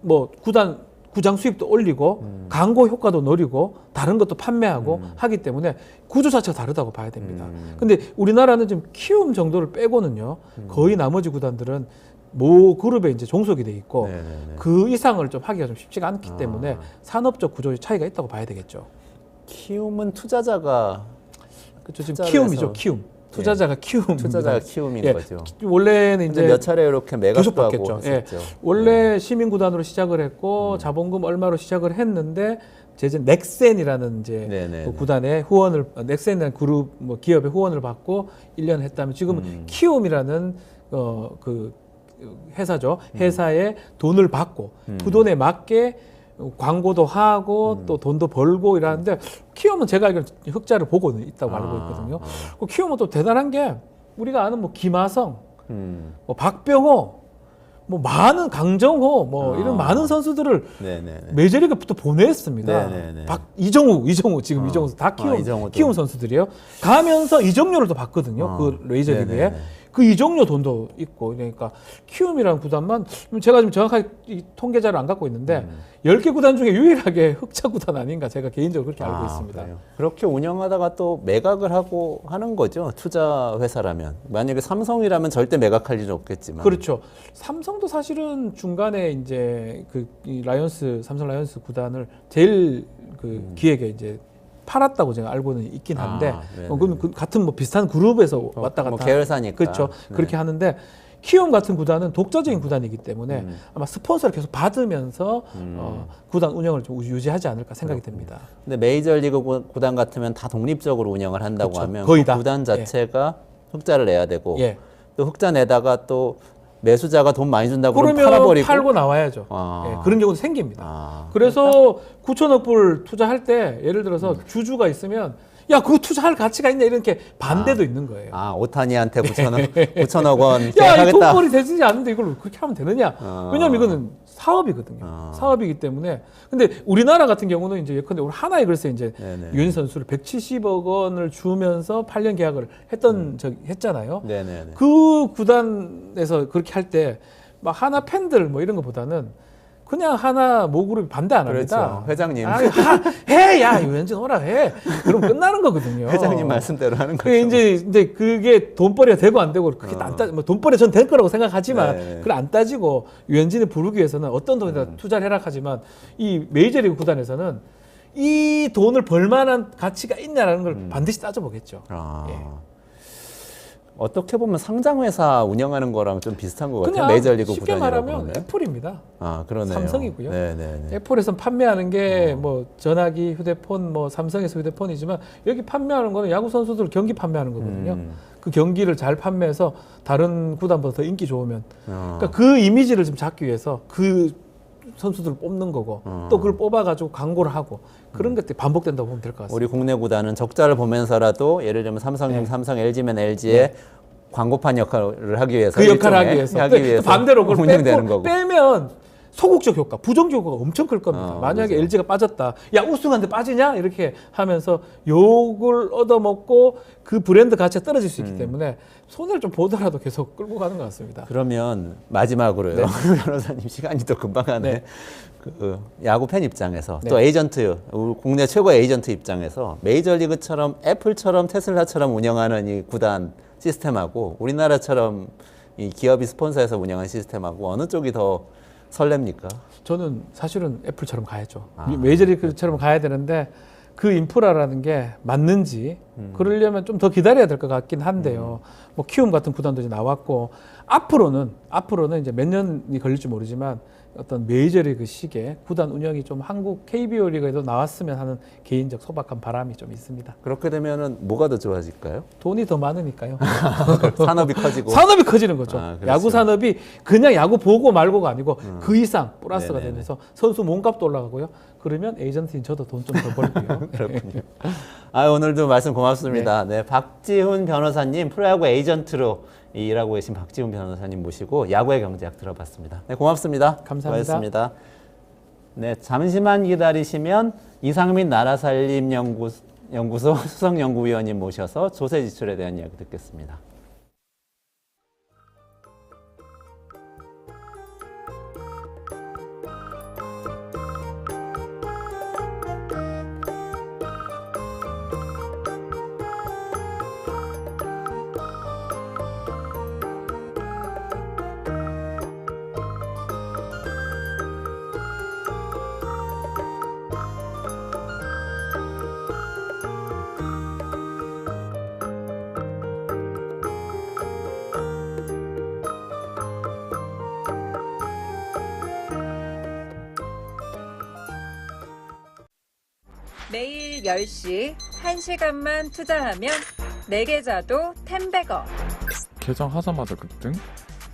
뭐 구장 수입도 올리고 광고 효과도 노리고 다른 것도 판매하고 하기 때문에 구조 자체가 다르다고 봐야 됩니다. 근데 우리나라는 지금 키움 정도를 빼고는요, 거의 나머지 구단들은 모 그룹에 이제 종속이 돼 있고 네네네. 그 이상을 좀 하기가 좀 쉽지가 않기 때문에 산업적 구조의 차이가 있다고 봐야 되겠죠. 키움은 투자자가 그렇죠. 지금 투자를 키움이죠. 해서- 키움. 투자자가 키움. 투자자가 키움인 예, 거죠. 원래는 근데 이제 몇 차례 이렇게 매각도 계속 하고 바뀌었죠. 예. 했었죠. 원래 시민구단으로 시작을 했고 자본금 얼마로 시작을 했는데 이제 넥센이라는 이제 네네네. 그 구단의 후원을 넥센이라는 그룹 뭐 기업의 후원을 받고 1년 했다면 지금 키움이라는 그 회사죠. 회사에 돈을 받고 그 돈에 맞게 광고도 하고 또 돈도 벌고 이러는데 키움은 제가 알기로는 흑자를 보고 있다고 알고 있거든요. 그 키움은 또 대단한 게 우리가 아는 뭐 김하성, 뭐 박병호, 뭐 많은 강정호 뭐 이런 많은 선수들을 네네네. 메이저리그부터 보냈습니다. 네네네. 이정우 지금 이정우 다 이정우도. 키움 선수들이에요. 가면서 이정료를 또 받거든요. 그 메이저리그에. 네네네. 그 이정료 돈도 있고 그러니까 키움이라는 구단만 제가 지금 정확하게 이 통계자를 안 갖고 있는데 10개 구단 중에 유일하게 흑자 구단 아닌가 제가 개인적으로 그렇게 알고 있습니다. 그래요. 그렇게 운영하다가 또 매각을 하고 하는 거죠. 투자 회사라면. 만약에 삼성이라면 절대 매각할 일은 없겠지만. 그렇죠. 삼성도 사실은 중간에 이제 이 삼성 라이온스 구단을 제일 그 기획에 이제 팔았다고 제가 알고는 있긴 한데 네네. 그러면 같은 뭐 비슷한 그룹에서 왔다 갔다 뭐 계열사니까. 그렇죠. 네. 그렇게 하는데 키움 같은 구단은 독자적인 구단이기 때문에 아마 스폰서를 계속 받으면서 구단 운영을 좀 유지하지 않을까 생각이 됩니다. 근데 메이저리그 구단 같으면 다 독립적으로 운영을 한다고 그렇죠. 하면 거의 그 다. 구단 자체가 흑자를 내야 되고 예. 또 흑자 내다가 또 매수자가 돈 많이 준다고 그러면 그러면 팔아버리고 팔고 나와야죠. 아. 예, 그런 경우도 생깁니다. 아. 그래서 9천억 불 투자할 때 예를 들어서 주주가 있으면 야 그거 투자할 가치가 있냐 이렇게 반대도 있는 거예요. 오타니한테 9천억 원 야, 이 계약하겠다. 돈벌이 되지 않는데 이걸 그렇게 하면 되느냐? 왜냐하면 이거는 사업이거든요. 사업이기 때문에. 근데 우리나라 같은 경우는 이제 예컨대 우리 하나에 글쎄 이제 네네. 유엔 선수를 170억 원을 주면서 8년 계약을 했잖아요. 네네네. 그 구단에서 그렇게 할 때 막 하나 팬들 뭐 이런 것보다는 그냥 하나 모그룹이 반대 안 합니다. 그렇죠. 회장님. 해, 야, 유엔진 오라 해. 그럼 끝나는 거거든요. 회장님 말씀대로 하는 거죠. 그게 이제 그게 돈벌이가 되고 안 되고 그게 뭐 돈벌이 전 될 거라고 생각하지만 네. 그걸 안 따지고 유엔진을 부르기 위해서는 어떤 돈이다 투자를 해라 하지만 이 메이저리그 구단에서는 이 돈을 벌 만한 가치가 있냐라는 걸 반드시 따져보겠죠. 예. 어떻게 보면 상장회사 운영하는 거랑 좀 비슷한 것 같아요. 그냥 메이저리그 쉽게 구단이라고 말하면 그러면. 애플입니다. 그러네요. 삼성이고요. 네네네. 애플에서 판매하는 게 뭐 전화기, 휴대폰, 뭐 삼성에서 휴대폰이지만 여기 판매하는 거는 야구 선수들 경기 판매하는 거거든요. 그 경기를 잘 판매해서 다른 구단보다 더 인기 좋으면 그러니까 그 이미지를 좀 잡기 위해서 그 선수들을 뽑는 거고 또 그걸 뽑아가지고 광고를 하고 그런 것들이 반복된다고 보면 될 것 같습니다. 우리 국내 구단은 적자를 보면서라도 예를 들면 삼성이면 삼성, LG면 LG의 광고판 역할을 하기 위해서 그 역할을 하기 일종의 위해서. 또 반대로 그걸 운영되는 거고. 빼면 소극적 효과, 부정적 효과가 엄청 클 겁니다. 만약에 그렇죠. LG가 빠졌다. 야, 우승한데 빠지냐? 이렇게 하면서 욕을 얻어먹고 그 브랜드 가치가 떨어질 수 있기 때문에 손해를 좀 보더라도 계속 끌고 가는 것 같습니다. 그러면 마지막으로요. 변호사님 시간이 또 금방 가네. 네. 그 야구 팬 입장에서 네. 또 에이전트, 우리 국내 최고의 에이전트 입장에서 메이저리그처럼 애플처럼 테슬라처럼 운영하는 이 구단 시스템하고 우리나라처럼 이 기업이 스폰서해서 운영하는 시스템하고 어느 쪽이 더 설렙니까? 저는 사실은 애플처럼 가야죠. 메이저리그처럼 가야 되는데 그 인프라라는 게 맞는지 그러려면 좀 더 기다려야 될 것 같긴 한데요. 뭐 키움 같은 구단도 이제 나왔고 앞으로는 이제 몇 년이 걸릴지 모르지만 어떤 메이저리그 시기에 구단 운영이 좀 한국 KBO 리그에도 나왔으면 하는 개인적 소박한 바람이 좀 있습니다. 그렇게 되면은 뭐가 더 좋아질까요? 돈이 더 많으니까요. 산업이 커지고. 산업이 커지는 거죠. 그렇죠. 야구 산업이 그냥 야구 보고 말고가 아니고 그 이상 플러스가 네네네. 되면서 선수 몸값도 올라가고요. 그러면 에이전트인 저도 돈 좀 더 벌고요. 그렇군요. 오늘도 말씀 고맙습니다. 네, 박지훈 변호사님 프로야구 에이전트로 일하고 계신 박지훈 변호사님 모시고 야구의 경제학 들어봤습니다. 네, 고맙습니다. 감사합니다. 수고하셨습니다. 네, 잠시만 기다리시면 이상민 나라살림연구소 수석연구위원님 모셔서 조세 지출에 대한 이야기 듣겠습니다. 매일 10시 1시간만 투자하면 내 계좌도 10배거. 개장하자마자 급등?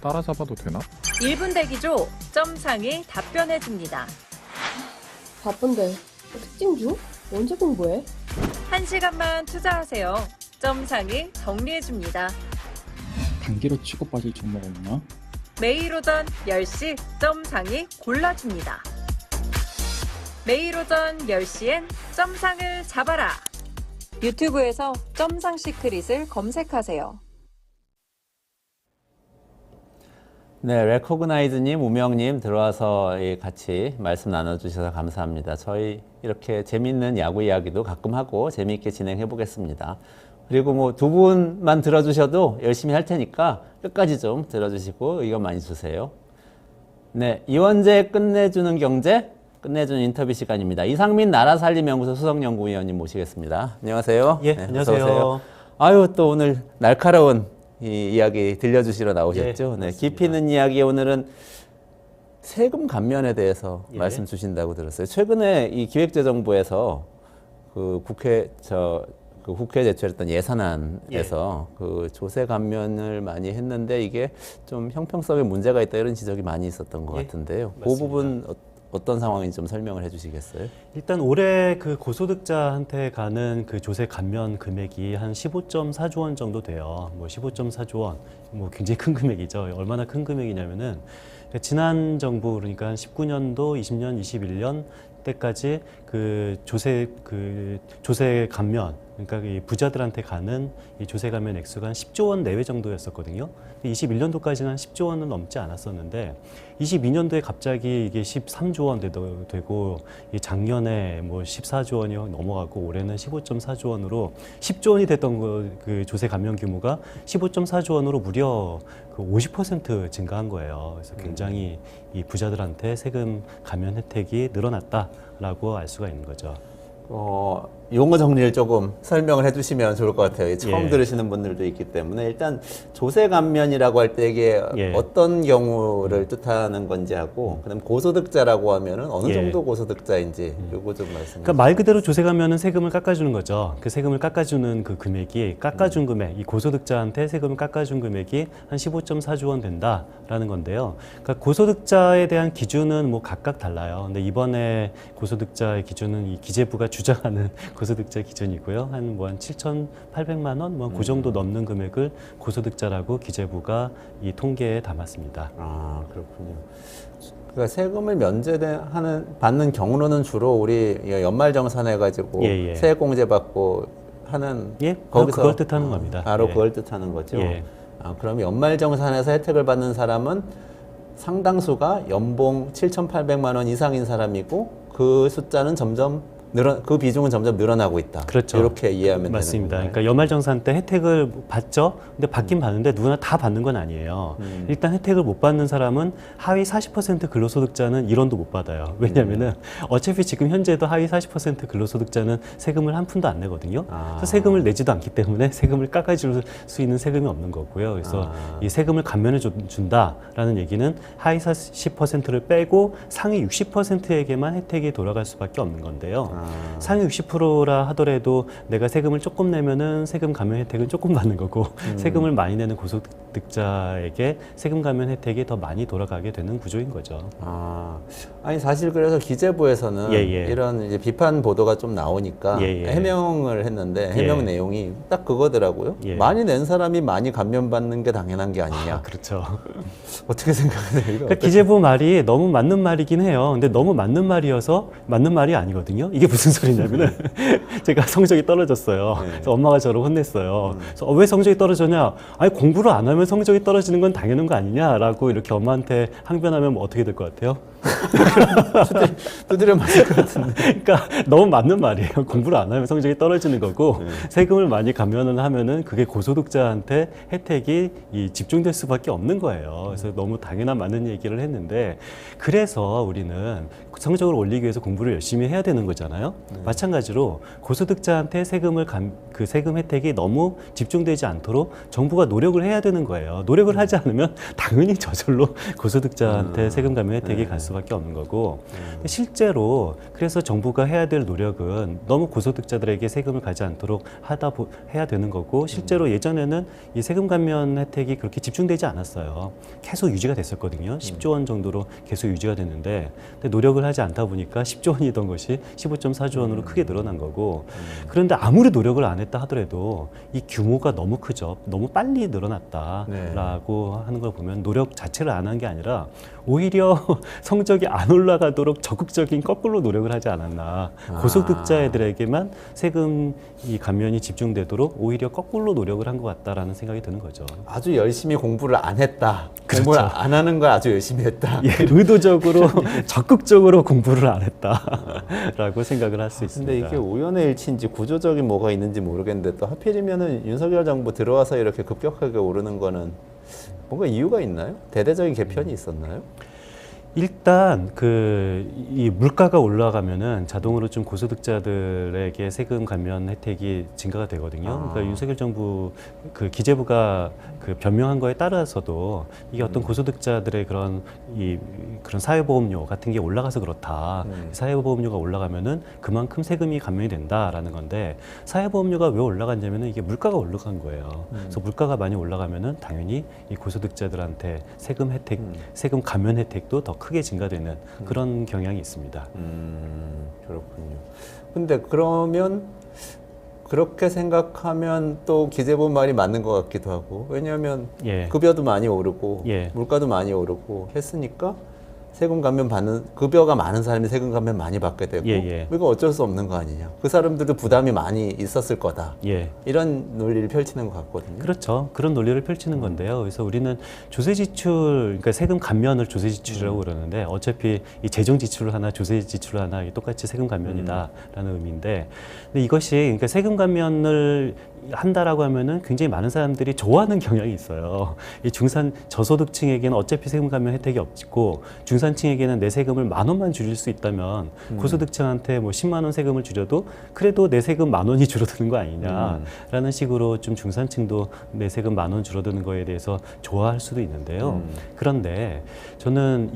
따라잡아도 되나? 1분 대기조 점상이 답변해줍니다. 바쁜데 특징 중? 언제 공부해? 1시간만 투자하세요. 점상이 정리해줍니다. 단기로 치고 빠질 종목 없나? 매일 오전 10시 점상이 골라줍니다. 매일 오전 10시엔 점상을 잡아라. 유튜브에서 점상 시크릿을 검색하세요. 네, 레코그나이즈님, 우명님 들어와서 같이 말씀 나눠주셔서 감사합니다. 저희 이렇게 재밌는 야구 이야기도 가끔 하고 재미있게 진행해 보겠습니다. 그리고 뭐 두 분만 들어주셔도 열심히 할 테니까 끝까지 좀 들어주시고 의견 많이 주세요. 네, 이원재 끝내주는 경제, 끝내주는 인터뷰 시간입니다. 이상민 나라살림연구소 수석연구위원님 모시겠습니다. 안녕하세요. 예, 네, 안녕하세요. 어서 오세요. 아유, 또 오늘 날카로운 이 이야기 들려주시러 나오셨죠. 예, 네, 깊이 있는 이야기 오늘은 세금 감면에 대해서 예. 말씀 주신다고 들었어요. 최근에 이 기획재정부에서 그 국회에 제출했던 예산안에서 그 조세 감면을 많이 했는데 이게 좀 형평성에 문제가 있다 이런 지적이 많이 있었던 것 예, 같은데요. 그 맞습니다. 부분 어떤 상황인지 좀 설명을 해주시겠어요? 일단 올해 그 고소득자한테 가는 그 조세 감면 금액이 한 15.4조 원 정도 돼요. 뭐 15.4조 원, 뭐 굉장히 큰 금액이죠. 얼마나 큰 금액이냐면은 지난 정부 그러니까 19년도, 20년, 21년 때까지 그 조세 감면 그러니까 이 부자들한테 가는 이 조세 감면 액수가 한 10조 원 내외 정도였었거든요. 21년도까지는 한 10조 원은 넘지 않았었는데 22년도에 갑자기 이게 13조 원 되고 이 작년에 뭐 14조 원이 넘어가고 올해는 15.4조 원으로 10조 원이 됐던 그 조세 감면 규모가 15.4조 원으로 무려 그 50% 증가한 거예요. 그래서 굉장히 이 부자들한테 세금 감면 혜택이 늘어났다라고 알 수가 있는 거죠. 용어 정리를 조금 설명을 해주시면 좋을 것 같아요. 처음 예. 들으시는 분들도 있기 때문에 일단 조세 감면이라고 할 때 이게 예. 어떤 경우를 뜻하는 건지 하고 그다음 고소득자라고 하면은 어느 예. 정도 고소득자인지 요거 좀 말씀해 주세요. 그러니까 말 그대로 조세 감면은 세금을 깎아주는 거죠. 그 세금을 깎아주는 그 금액이 깎아준 금액, 이 고소득자한테 세금을 깎아준 금액이 한 15.4조 원 된다라는 건데요. 그러니까 고소득자에 대한 기준은 뭐 각각 달라요. 근데 이번에 고소득자의 기준은 이 기재부가 주장하는 고소득자 기준이고요. 한 7,800만 원, 뭐 그 정도 넘는 금액을 고소득자라고 기재부가 이 통계에 담았습니다. 아, 그렇군요. 그러니까 세금을 받는 경우로는 주로 우리 연말정산해 가지고 예, 예. 세액공제 받고 하는 예, 바로 그걸 뜻하는 겁니다. 바로 예. 그걸 뜻하는 거죠. 예. 그럼 연말정산에서 혜택을 받는 사람은 상당수가 연봉 7,800만 원 이상인 사람이고 그 숫자는 그 비중은 점점 늘어나고 있다. 그렇죠. 이렇게 이해하면 맞습니다. 되는 건가요? 그러니까 연말정산 때 혜택을 받죠. 근데 받긴 받는데 누구나 다 받는 건 아니에요. 일단 혜택을 못 받는 사람은 하위 40% 근로소득자는 1원도 못 받아요. 왜냐하면은 어차피 지금 현재도 하위 40% 근로소득자는 세금을 한 푼도 안 내거든요. 그래서 세금을 내지도 않기 때문에 세금을 깎아줄 수 있는 세금이 없는 거고요. 그래서 이 세금을 감면해 준다라는 얘기는 하위 40%를 빼고 상위 60%에게만 혜택이 돌아갈 수밖에 없는 건데요. 상위 60%라 하더라도 내가 세금을 조금 내면은 세금 감면 혜택은 조금 받는 거고 세금을 많이 내는 고소득자에게 세금 감면 혜택이 더 많이 돌아가게 되는 구조인 거죠. 아니 사실 그래서 기재부에서는 예, 예. 이런 이제 비판 보도가 좀 나오니까 예, 예. 해명을 했는데 해명 예. 내용이 딱 그거더라고요. 예. 많이 낸 사람이 많이 감면받는 게 당연한 게 아니냐. 그렇죠. 어떻게 생각하세요? 이거 그러니까 어떻게- 기재부 말이 너무 맞는 말이긴 해요. 근데 너무 맞는 말이어서 맞는 말이 아니거든요. 이게 무슨 소리냐면은 제가 성적이 떨어졌어요. 네. 그래서 엄마가 저를 혼냈어요. 그래서 왜 성적이 떨어졌냐? 아니 공부를 안 하면 성적이 떨어지는 건 당연한 거 아니냐라고 이렇게 엄마한테 항변하면 뭐 어떻게 될 것 같아요? 두드려 맞을 것 같은데. 그러니까 너무 맞는 말이에요. 공부를 안 하면 성적이 떨어지는 거고 세금을 많이 감면을 하면은 그게 고소득자한테 혜택이 집중될 수밖에 없는 거예요. 그래서 너무 당연한 맞는 얘기를 했는데 그래서 우리는 성적을 올리기 위해서 공부를 열심히 해야 되는 거잖아요. 마찬가지로 고소득자한테 그 세금 혜택이 너무 집중되지 않도록 정부가 노력을 해야 되는 거예요. 노력을 하지 않으면 당연히 저절로 고소득자한테 세금 감면 혜택이 갈 수밖에 없는 거고 실제로 그래서 정부가 해야 될 노력은 너무 고소득자들에게 세금을 가지 않도록 해야 되는 거고 실제로 예전에는 이 세금 감면 혜택이 그렇게 집중되지 않았어요. 계속 유지가 됐었거든요. 10조 원 정도로 계속 유지가 됐는데 근데 노력을 하지 않다 보니까 10조 원이던 것이 15.4조 원으로 크게 늘어난 거고 그런데 아무리 노력을 안 했다 하더라도 이 규모가 너무 크죠. 너무 빨리 늘어났다라고 하는 걸 보면 노력 자체를 안 한 게 아니라 오히려 성적이 안 올라가도록 적극적인 거꾸로 노력을 하지 않았나. 고소득자들에게만 세금 이 감면이 집중되도록 오히려 거꾸로 노력을 한 것 같다라는 생각이 드는 거죠. 아주 열심히 공부를 안 했다. 공부를 안 하는 걸 아주 열심히 했다. 예, 의도적으로 적극적으로 공부를 안 했다라고 생각을 할 수 있습니다. 근데 이게 우연의 일치인지 구조적인 뭐가 있는지 모르겠는데 또 하필이면은 윤석열 정부 들어와서 이렇게 급격하게 오르는 거는 뭔가 이유가 있나요? 대대적인 개편이 있었나요? 일단 이 물가가 올라가면은 자동으로 좀 고소득자들에게 세금 감면 혜택이 증가가 되거든요. 그러니까 윤석열 정부 그 기재부가 그 변명한 거에 따라서도 이게 어떤 고소득자들의 그런 사회보험료 같은 게 올라가서 그렇다. 사회보험료가 올라가면은 그만큼 세금이 감면이 된다라는 건데 사회보험료가 왜 올라갔냐면은 이게 물가가 올라간 거예요. 그래서 물가가 많이 올라가면은 당연히 이 고소득자들한테 세금 혜택, 세금 감면 혜택도 더 크게 증가되는 그런 경향이 있습니다. 그렇군요. 근데 그러면 그렇게 생각하면 또 기재부 말이 맞는 것 같기도 하고 왜냐하면 예. 급여도 많이 오르고 예. 물가도 많이 오르고 했으니까 세금 감면 받는 급여가 많은 사람이 세금 감면 많이 받게 되고 예, 예. 이거 어쩔 수 없는 거 아니냐. 그 사람들도 부담이 많이 있었을 거다. 예. 이런 논리를 펼치는 것 같거든요. 그렇죠. 그런 논리를 펼치는 건데요. 그래서 우리는 조세 지출, 그러니까 세금 감면을 조세 지출이라고 그러는데 어차피 이 재정 지출을 하나, 조세 지출을 하나 똑같이 세금 감면이다라는 의미인데, 근데 이것이 그러니까 세금 감면을 한다라고 하면은 굉장히 많은 사람들이 좋아하는 경향이 있어요. 이 저소득층에게는 어차피 세금 감면 혜택이 없고 중산층에게는 내 세금을 10,000원만 줄일 수 있다면 고소득층한테 뭐 10만 원 세금을 줄여도 그래도 내 세금 10,000원이 줄어드는 거 아니냐라는 식으로 좀 중산층도 내 세금 10,000원 줄어드는 거에 대해서 좋아할 수도 있는데요. 그런데 저는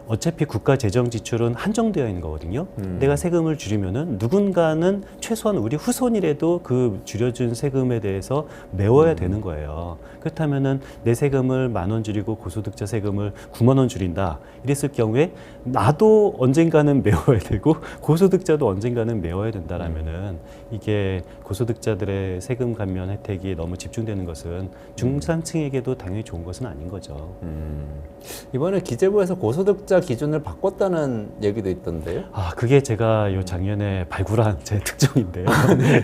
어차피 국가 재정 지출은 한정되어 있는 거거든요. 내가 세금을 줄이면은 누군가는 최소한 우리 후손이라도 그 줄여준 세금에 대해서 메워야 되는 거예요. 그렇다면은 내 세금을 10,000원 줄이고 고소득자 세금을 90,000원 줄인다. 이랬을 경우에 나도 언젠가는 메워야 되고 고소득자도 언젠가는 메워야 된다라면은 이게 고소득자들의 세금 감면 혜택이 너무 집중되는 것은 중산층에게도 당연히 좋은 것은 아닌 거죠. 이번에 기재부에서 고소득자 기준을 바꿨다는 얘기도 있던데요. 그게 제가 요 작년에 발굴한 제 특종인데요.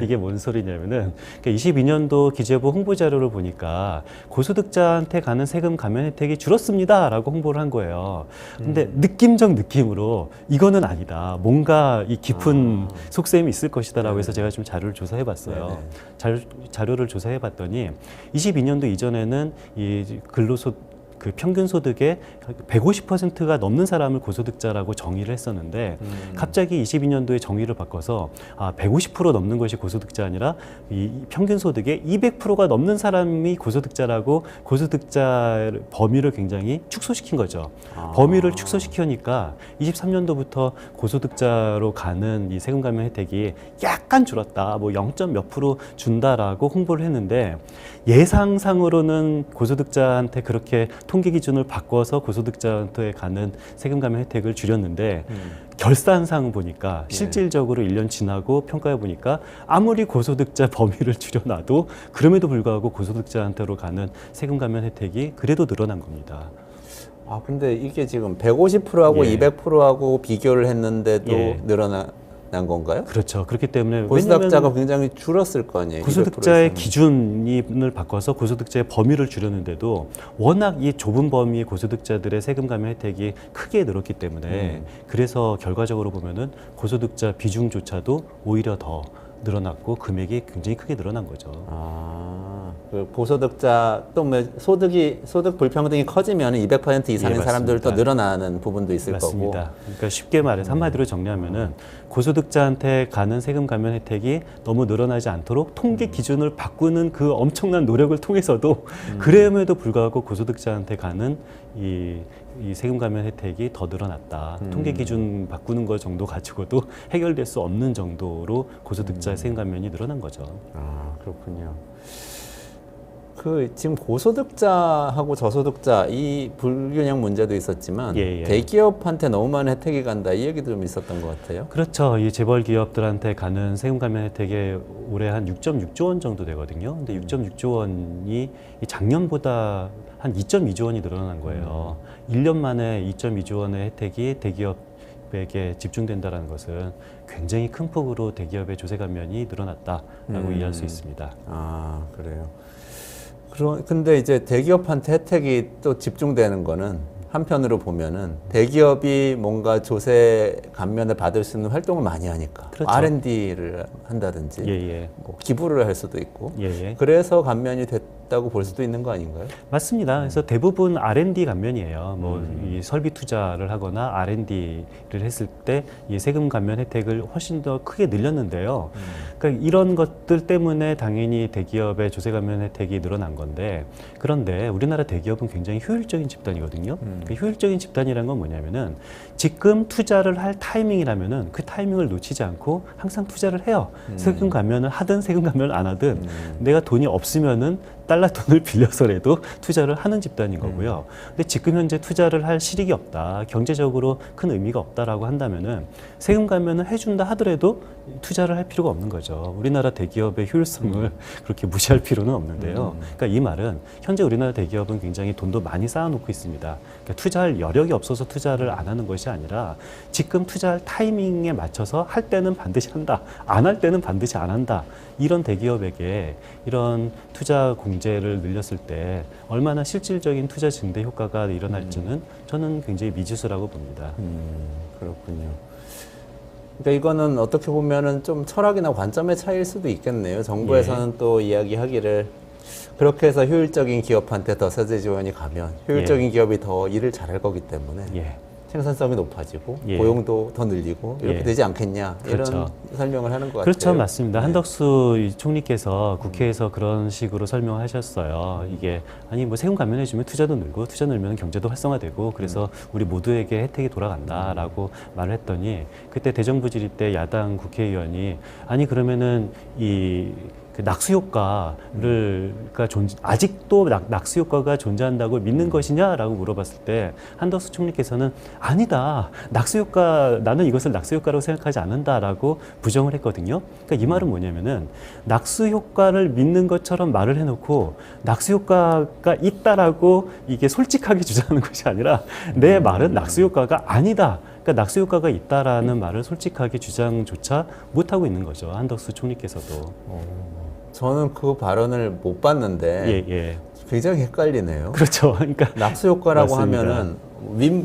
이게 뭔 소리냐면은, 그러니까 22년도 기재부 홍보 자료를 보니까 고소득자한테 가는 세금 감면 혜택이 줄었습니다라고 홍보를 한 거예요. 근데 느낌으로 이거는 아니다. 뭔가 이 깊은 속셈이 있을 것이다라고 해서 제가 좀 자료를 조사해 봤어요. 자료를 조사해 봤더니 22년도 이전에는 이 그 평균 소득의 150%가 넘는 사람을 고소득자라고 정의를 했었는데 갑자기 22년도에 정의를 바꿔서 150% 넘는 것이 고소득자 아니라 이 평균 소득의 200%가 넘는 사람이 고소득자라고 고소득자 범위를 굉장히 축소시킨 거죠. 범위를 축소시키니까 23년도부터 고소득자로 가는 이 세금 감면 혜택이 약간 줄었다. 뭐 0. 몇 프로 준다라고 홍보를 했는데 예상상으로는 고소득자한테 그렇게 통계 기준을 바꿔서 고소득자한테 가는 세금 감면 혜택을 줄였는데 결산상 보니까 실질적으로 1년 지나고 평가해 보니까 아무리 고소득자 범위를 줄여놔도 그럼에도 불구하고 고소득자한테로 가는 세금 감면 혜택이 그래도 늘어난 겁니다. 근데 이게 지금 150%하고 예. 200%하고 비교를 했는데도 예. 늘어난 건가요? 그렇죠. 그렇기 때문에 고소득자가 굉장히 줄었을 거 아니에요. 고소득자의 200% 기준을 바꿔서 고소득자의 범위를 줄였는데도 워낙 이 좁은 범위의 고소득자들의 세금 감면 혜택이 크게 늘었기 때문에 그래서 결과적으로 보면은 고소득자 비중조차도 오히려 더 늘어났고 금액이 굉장히 크게 늘어난 거죠. 그 고소득자 또 뭐 소득 불평등이 커지면 200% 이상인 예, 사람들도 맞습니다. 늘어나는 부분도 있을 거고. 맞습니다. 그러니까 쉽게 말해서 한마디로 정리하면은 고소득자한테 가는 세금 감면 혜택이 너무 늘어나지 않도록 통계 기준을 바꾸는 그 엄청난 노력을 통해서도 그럼에도 불구하고 고소득자한테 가는 이 세금 감면 혜택이 더 늘어났다. 통계 기준 바꾸는 것 정도 가지고도 해결될 수 없는 정도로 고소득자 세금 감면이 늘어난 거죠. 그렇군요. 그 지금 고소득자하고 저소득자 이 불균형 문제도 있었지만 예. 대기업한테 너무 많은 혜택이 간다 이 얘기도 좀 있었던 것 같아요. 그렇죠. 이 재벌 기업들한테 가는 세금 감면 혜택이 올해 한 6.6조 원 정도 되거든요. 근데 6.6조 원이 작년보다 한 2.2조 원이 늘어난 거예요. 1년 만에 2.2조 원의 혜택이 대기업에게 집중된다는 것은 굉장히 큰 폭으로 대기업의 조세 감면이 늘어났다라고 이해할 수 있습니다. 그래요. 근데 이제 대기업한테 혜택이 또 집중되는 거는 한편으로 보면은 대기업이 뭔가 조세 감면을 받을 수 있는 활동을 많이 하니까 그렇죠. R&D를 한다든지 예. 뭐 기부를 할 수도 있고 예. 그래서 감면이 됐다고 볼 수도 있는 거 아닌가요? 맞습니다. 그래서 대부분 R&D 감면이에요. 뭐 이 설비 투자를 하거나 R&D를 했을 때 이 세금 감면 혜택을 훨씬 더 크게 늘렸는데요. 그러니까 이런 것들 때문에 당연히 대기업의 조세 감면 혜택이 늘어난 건데 그런데 우리나라 대기업은 굉장히 효율적인 집단이거든요. 그 효율적인 집단이라는 건 뭐냐면은 지금 투자를 할 타이밍이라면은 그 타이밍을 놓치지 않고 항상 투자를 해요. 세금 감면을 하든 세금 감면을 안 하든 내가 돈이 없으면은 달러 돈을 빌려서라도 투자를 하는 집단인 거고요. 근데 지금 현재 투자를 할 실익이 없다, 경제적으로 큰 의미가 없다라고 한다면은 세금 감면을 해준다 하더라도 투자를 할 필요가 없는 거죠. 우리나라 대기업의 효율성을 그렇게 무시할 필요는 없는데요. 그러니까 이 말은 현재 우리나라 대기업은 굉장히 돈도 많이 쌓아놓고 있습니다. 그러니까 투자할 여력이 없어서 투자를 안 하는 것이 아니라 지금 투자할 타이밍에 맞춰서 할 때는 반드시 한다, 안 할 때는 반드시 안 한다. 이런 대기업에게 이런 투자 공제를 늘렸을 때 얼마나 실질적인 투자 증대 효과가 일어날지는 저는 굉장히 미지수라고 봅니다. 그렇군요. 그러니까 이거는 어떻게 보면은 좀 철학이나 관점의 차이일 수도 있겠네요. 정부에서는 또 이야기하기를 그렇게 해서 효율적인 기업한테 더 세제 지원이 가면 효율적인 기업이 더 일을 잘할 거기 때문에 생산성이 높아지고 고용도 더 늘리고 이렇게 되지 않겠냐 이런 설명을 하는 것 같아요. 그렇죠. 맞습니다. 한덕수 총리께서 국회에서 그런 식으로 설명하셨어요. 이게 아니 뭐 세금 감면해주면 투자도 늘고 투자 늘면 경제도 활성화되고 그래서 우리 모두에게 혜택이 돌아간다라고 말을 했더니 그때 대정부 질의 때 야당 국회의원이 아니 그러면은 그 낙수 효과를 아직도 낙수 효과가 존재한다고 믿는 것이냐라고 물어봤을 때 한덕수 총리께서는 아니다. 낙수 효과 나는 이것을 낙수 효과라고 생각하지 않는다라고 부정을 했거든요. 그러니까 이 말은 뭐냐면은 낙수 효과를 믿는 것처럼 말을 해놓고 낙수 효과가 있다라고 이게 솔직하게 주장하는 것이 아니라 내 말은 낙수 효과가 아니다. 그러니까 낙수 효과가 있다라는 말을 솔직하게 주장조차 못하고 있는 거죠. 한덕수 총리께서도. 저는 그 발언을 못 봤는데 굉장히 헷갈리네요. 그렇죠. 그러니까 낙수 효과라고 맞습니다. 하면은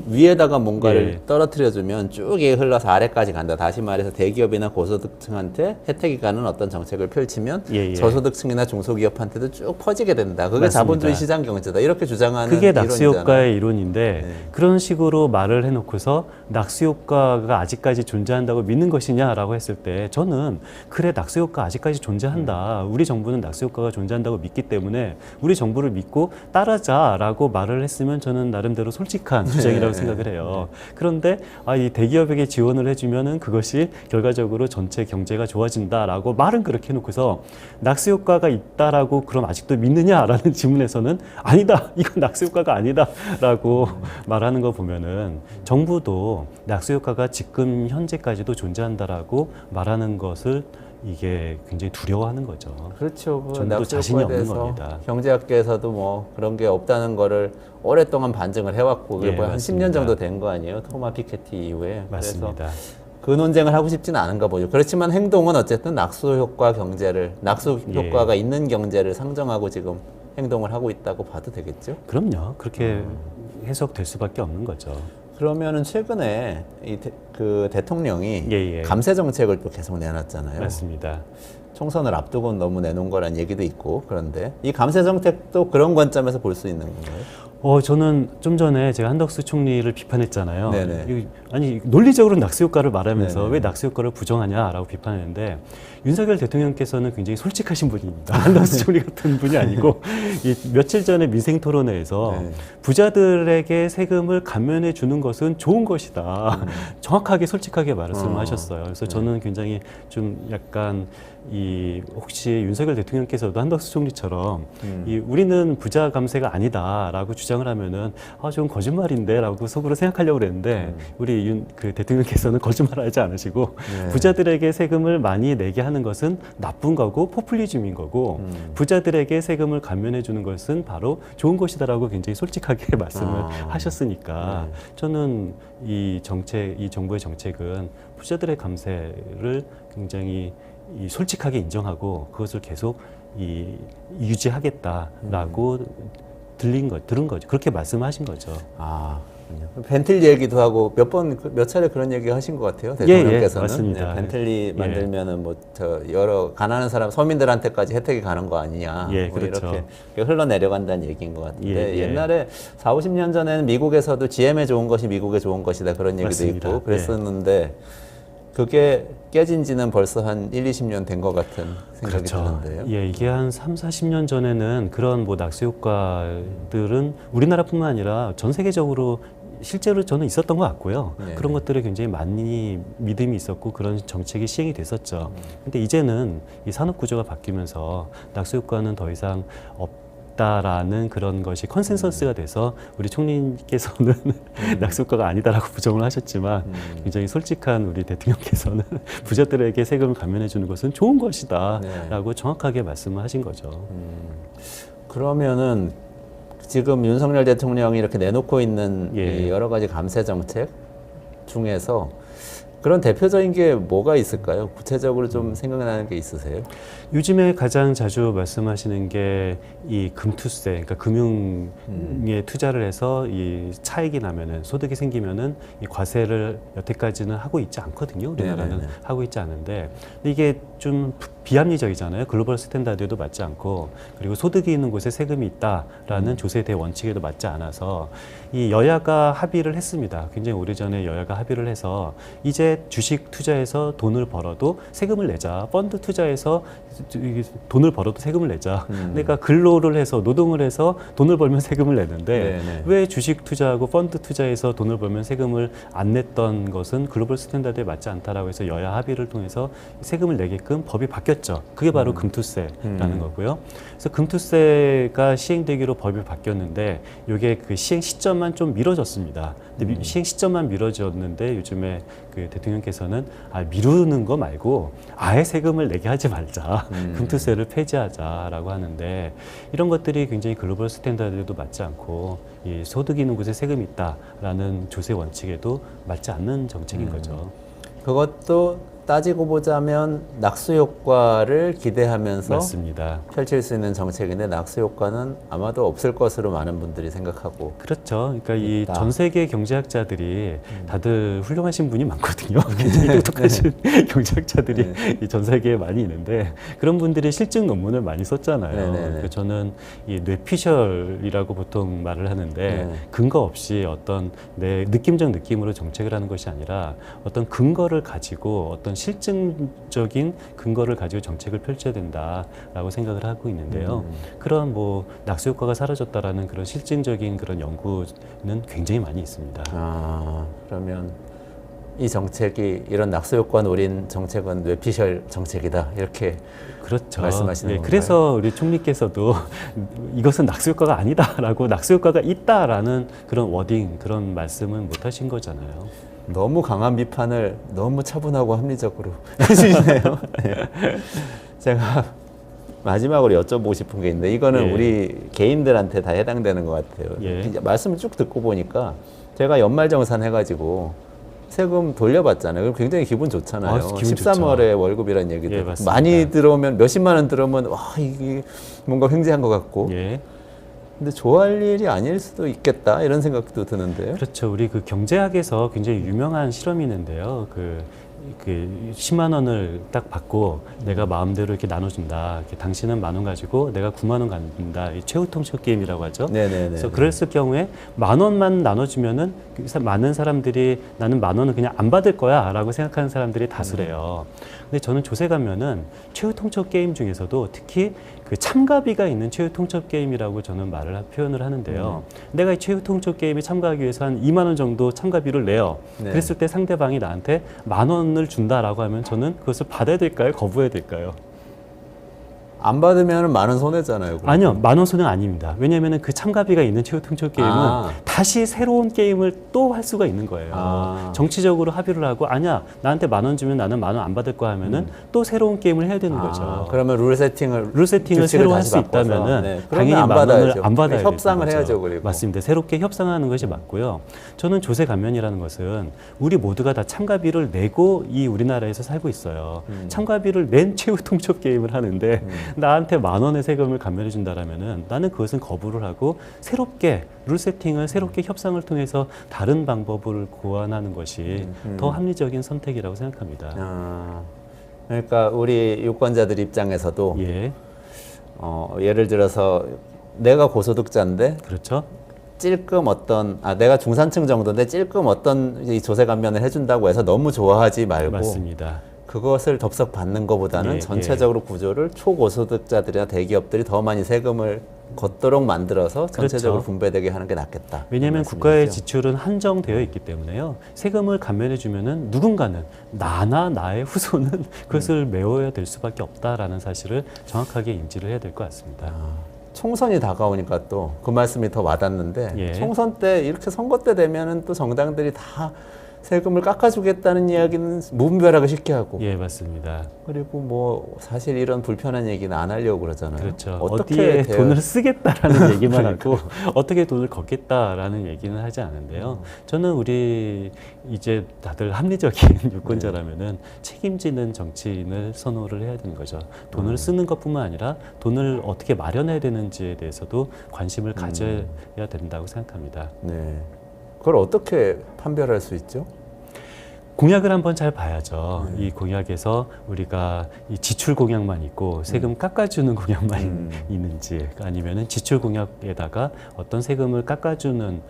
위에다가 뭔가를 예. 떨어뜨려주면 쭉 이게 흘러서 아래까지 간다. 다시 말해서 대기업이나 고소득층한테 혜택이 가는 어떤 정책을 펼치면 예, 예. 저소득층이나 중소기업한테도 쭉 퍼지게 된다. 그게 맞습니다. 자본주의 시장 경제다. 이렇게 주장하는 그게 낙수 이론이잖아요. 효과의 이론인데 네. 그런 식으로 말을 해놓고서 낙수 효과가 아직까지 존재한다고 믿는 것이냐라고 했을 때 저는 그래 낙수 효과 아직까지 존재한다. 우리 정부는 낙수 효과가 존재한다고 믿기 때문에 우리 정부를 믿고 따르자라고 말을 했으면 저는 나름대로 솔직한 주장이라고 생각을 해요. 그런데 이 대기업에게 지원을 해주면은 그것이 결과적으로 전체 경제가 좋아진다라고 말은 그렇게 해놓고서 낙수 효과가 있다라고 그럼 아직도 믿느냐라는 질문에서는 아니다. 이건 낙수 효과가 아니다라고 말하는 거 보면은 정부도 낙수 효과가 지금 현재까지도 존재한다라고 말하는 것을 이게 굉장히 두려워하는 거죠. 그렇죠. 그 정부도 낙수 자신이 효과에 없는 대해서 겁니다. 경제학계에서도 뭐 그런 게 없다는 거를 오랫동안 반증을 해왔고 그게 예, 뭐한 맞습니다. 10년 정도 된 거 아니에요? 토마 피케티 이후에. 그래서 맞습니다. 그 논쟁을 하고 싶지는 않은가 보죠. 그렇지만 행동은 어쨌든 낙수 효과 경제를, 낙수 예. 효과가 있는 경제를 상정하고 지금 행동을 하고 있다고 봐도 되겠죠. 그럼요. 그렇게 해석될 수밖에 없는 거죠. 그러면은 최근에 그 대통령이 예, 예. 감세 정책을 또 계속 내놨잖아요. 맞습니다. 총선을 앞두고 너무 내놓은 거란 얘기도 있고 그런데 이 감세 정책도 그런 관점에서 볼 수 있는 건가요? 저는 좀 전에 제가 한덕수 총리를 비판했잖아요. 네네. 아니 논리적으로 낙수 효과를 말하면서 네네. 왜 낙수 효과를 부정하냐라고 비판했는데 윤석열 대통령께서는 굉장히 솔직하신 분입니다. 한덕수 총리 같은 분이 아니고 이 며칠 전에 민생 토론회에서 네. 부자들에게 세금을 감면해 주는 것은 좋은 것이다. 정확하게 솔직하게 말씀하셨어요. 그래서 저는 굉장히 좀 약간 혹시 윤석열 대통령께서도 한덕수 총리처럼 우리는 부자 감세가 아니다라고 주장을 하면은 좀 거짓말인데라고 속으로 생각하려고 그랬는데 우리 그 대통령께서는 거짓말하지 않으시고 네. 부자들에게 세금을 많이 내게 하는 것은 나쁜 거고 포퓰리즘인 거고 부자들에게 세금을 감면해 주는 것은 바로 좋은 것이다라고 굉장히 솔직하게 말씀을 하셨으니까 저는 이 정부의 정책은 부자들의 감세를 굉장히 솔직하게 인정하고 그것을 계속 유지하겠다라고 들은 거죠. 그렇게 말씀하신 거죠. 벤틀리 얘기도 하고 몇 차례 그런 얘기 하신 것 같아요. 대통령께서는. 맞습니다. 벤틀리 만들면은 여러 가난한 사람, 서민들한테까지 혜택이 가는 거 아니냐. 예, 그렇죠. 이렇게 흘러내려간다는 얘기인 것 같은데 예. 옛날에 40, 50년 전에는 미국에서도 GM에 좋은 것이 미국에 좋은 것이다 그런 얘기도 맞습니다. 있고 그랬었는데 그게 깨진 지는 벌써 한 1, 20년 된 것 같은 생각이 드는데요. 예, 이게 한 3, 40년 전에는 그런 낙수 효과들은 우리나라뿐만 아니라 전 세계적으로 실제로 저는 있었던 것 같고요. 네. 그런 것들에 굉장히 많이 믿음이 있었고 그런 정책이 시행이 됐었죠. 근데 이제는 이 산업 구조가 바뀌면서 낙수 효과는 더 이상 없다라는 그런 것이 컨센서스가 돼서 우리 총리께서는 낙수 효과가 아니다라고 부정을 하셨지만 굉장히 솔직한 우리 대통령께서는 부자들에게 세금을 감면해 주는 것은 좋은 것이다라고 정확하게 말씀을 하신 거죠. 그러면은 지금 윤석열 대통령이 이렇게 내놓고 있는 예. 이 여러 가지 감세 정책 중에서 그런 대표적인 게 뭐가 있을까요? 구체적으로 좀 생각나는 게 있으세요? 요즘에 가장 자주 말씀하시는 게 이 금투세, 그러니까 금융에 투자를 해서 이 차익이 나면은 소득이 생기면은 이 과세를 여태까지는 하고 있지 않거든요. 우리나라는 네네네. 하고 있지 않은데 근데 이게 좀 비합리적이잖아요. 글로벌 스탠다드에도 맞지 않고 그리고 소득이 있는 곳에 세금이 있다라는 조세 대원칙에도 맞지 않아서 이 여야가 합의를 했습니다. 굉장히 오래전에 여야가 합의를 해서 이제 주식 투자해서 돈을 벌어도 세금을 내자. 펀드 투자해서 돈을 벌어도 세금을 내자. 그러니까 근로를 해서 노동을 해서 돈을 벌면 세금을 내는데 네네. 왜 주식 투자하고 펀드 투자해서 돈을 벌면 세금을 안 냈던 것은 글로벌 스탠다드에 맞지 않다라고 해서 여야 합의를 통해서 세금을 내게끔 법이 바뀌었죠. 그게 바로 금투세라는 거고요. 그래서 금투세가 시행되기로 법이 바뀌었는데 이게 그 시행 시점만 좀 미뤄졌습니다. 근데 시행 시점만 미뤄졌는데 요즘에 그 대통령께서는 미루는 거 말고 아예 세금을 내게 하지 말자. 금투세를 폐지하자라고 하는데 이런 것들이 굉장히 글로벌 스탠다드에도 맞지 않고 이 소득이 있는 곳에 세금이 있다라는 조세 원칙에도 맞지 않는 정책인 거죠. 그것도 따지고 보자면 낙수 효과를 기대하면서 맞습니다. 펼칠 수 있는 정책인데 낙수 효과는 아마도 없을 것으로 많은 분들이 생각하고 그렇죠. 그러니까 이 있다. 전 세계 경제학자들이 다들 훌륭하신 분이 많거든요. 굉장히 똑똑하신 경제학자들이 이 전 세계에 많이 있는데 그런 분들이 실증 논문을 많이 썼잖아요. 네네네. 그래서 저는 이 뇌피셜이라고 보통 말을 하는데 네. 근거 없이 어떤 내 느낌적 느낌으로 정책을 하는 것이 아니라 어떤 근거를 가지고 어떤 실증적인 근거를 가지고 정책을 펼쳐야 된다라고 생각을 하고 있는데요. 그런 뭐 낙수 효과가 사라졌다라는 그런 실증적인 그런 연구는 굉장히 많이 있습니다. 그러면 이 정책이 이런 낙수 효과 노린 정책은 뇌피셜 정책이다 이렇게 그렇죠. 말씀하시는 건가요? 그래서 우리 총리께서도 이것은 낙수 효과가 아니다라고 낙수 효과가 있다라는 그런 워딩, 그런 말씀은 못 하신 거잖아요. 너무 강한 비판을 너무 차분하고 합리적으로 해주시네요. 네. 제가 마지막으로 여쭤보고 싶은 게 있는데 이거는 예. 우리 개인들한테 다 해당되는 것 같아요. 예. 진짜 말씀을 쭉 듣고 보니까 제가 연말정산 해가지고 세금 돌려받잖아요. 그럼 굉장히 기분 좋잖아요. 아, 기분 13월에 월급이라는 얘기도 예, 맞습니다. 많이 들어오면 몇십만 원 들어오면 와 이게 뭔가 횡재한 것 같고 예. 근데 좋아할 일이 아닐 수도 있겠다 이런 생각도 드는데요. 그렇죠. 우리 그 경제학에서 굉장히 유명한 실험이 있는데요. 그 10만 원을 딱 받고 내가 마음대로 이렇게 나눠준다. 이렇게 당신은 10,000원 가지고 내가 9만 원 갖는다. 이 최후 통첩 게임이라고 하죠. 네네네. 그래서 그랬을 경우에 10,000원만 나눠주면은 많은 사람들이 나는 10,000원은 그냥 안 받을 거야라고 생각하는 사람들이 다수래요. 근데 저는 조세 가면은 최후 통첩 게임 중에서도 특히 그 참가비가 있는 최후 통첩 게임이라고 저는 표현을 하는데요. 내가 이 최후 통첩 게임에 참가하기 위해서 한 2만 원 정도 참가비를 내요. 네. 그랬을 때 상대방이 나한테 10,000원을 준다라고 하면 저는 그것을 받아야 될까요? 거부해야 될까요? 안 받으면 10,000원 손해잖아요. 그럼. 아니요, 10,000원 손은 아닙니다. 왜냐하면 그 참가비가 있는 최후 통첩 게임은 다시 새로운 게임을 또 할 수가 있는 거예요. 정치적으로 합의를 하고 아니야, 나한테 10,000원 주면 나는 10,000원 안 받을 거야 하면은 또 새로운 게임을 해야 되는 거죠. 그러면 룰 세팅을 규칙을 새로 할 수 있다면은 네. 당연히 안 10,000원을 받아야죠. 안 받아야 협상을 되는 거죠. 해야죠. 그리고 맞습니다. 새롭게 협상하는 것이 맞고요. 저는 조세 감면이라는 것은 우리 모두가 다 참가비를 내고 이 우리나라에서 살고 있어요. 참가비를 낸 최후 통첩 게임을 하는데 나한테 10,000원의 세금을 감면해 준다라면은 나는 그것은 거부를 하고 새롭게 룰 세팅을 새롭게 협상을 통해서 다른 방법을 고안하는 것이 더 합리적인 선택이라고 생각합니다. 그러니까 우리 유권자들 입장에서도 예, 예를 들어서 내가 고소득자인데 그렇죠. 찔끔 내가 중산층 정도인데 찔끔 어떤 이 조세 감면을 해준다고 해서 너무 좋아하지 말고 맞습니다. 그것을 덥석 받는 것보다는 예, 전체적으로 구조를 초고소득자들이나 대기업들이 더 많이 세금을 걷도록 만들어서 전체적으로 그렇죠. 분배되게 하는 게 낫겠다. 왜냐하면 그런 국가의 말씀이시죠? 지출은 한정되어 있기 때문에요. 세금을 감면해 주면은 누군가는 나나 나의 후손은 그것을 메워야 될 수밖에 없다라는 사실을 정확하게 인지를 해야 될 것 같습니다. 총선이 다가오니까 또 그 말씀이 더 와닿는데 예. 총선 때 이렇게 선거 때 되면은 또 정당들이 다 세금을 깎아주겠다는 이야기는 무분별하게 쉽게 하고 예, 맞습니다. 그리고 뭐 사실 이런 불편한 얘기는 안 하려고 그러잖아요. 그렇죠. 어떻게 어디에 돈을 쓰겠다라는 얘기만 하고 어떻게 돈을 걷겠다라는 얘기는 하지 않은데요. 저는 우리 이제 다들 합리적인 유권자라면은 책임지는 정치인을 선호를 해야 되는 거죠. 돈을 쓰는 것뿐만 아니라 돈을 어떻게 마련해야 되는지에 대해서도 관심을 가져야 된다고 생각합니다. 네. 그걸 어떻게 판별할 수 있죠? 공약을 한번 잘 봐야죠. 이 공약에서 우리가 이 지출 공약만 있고 세금 깎아주는 공약만 있는지 아니면은 지출 공약에다가 어떤 세금을 깎아주는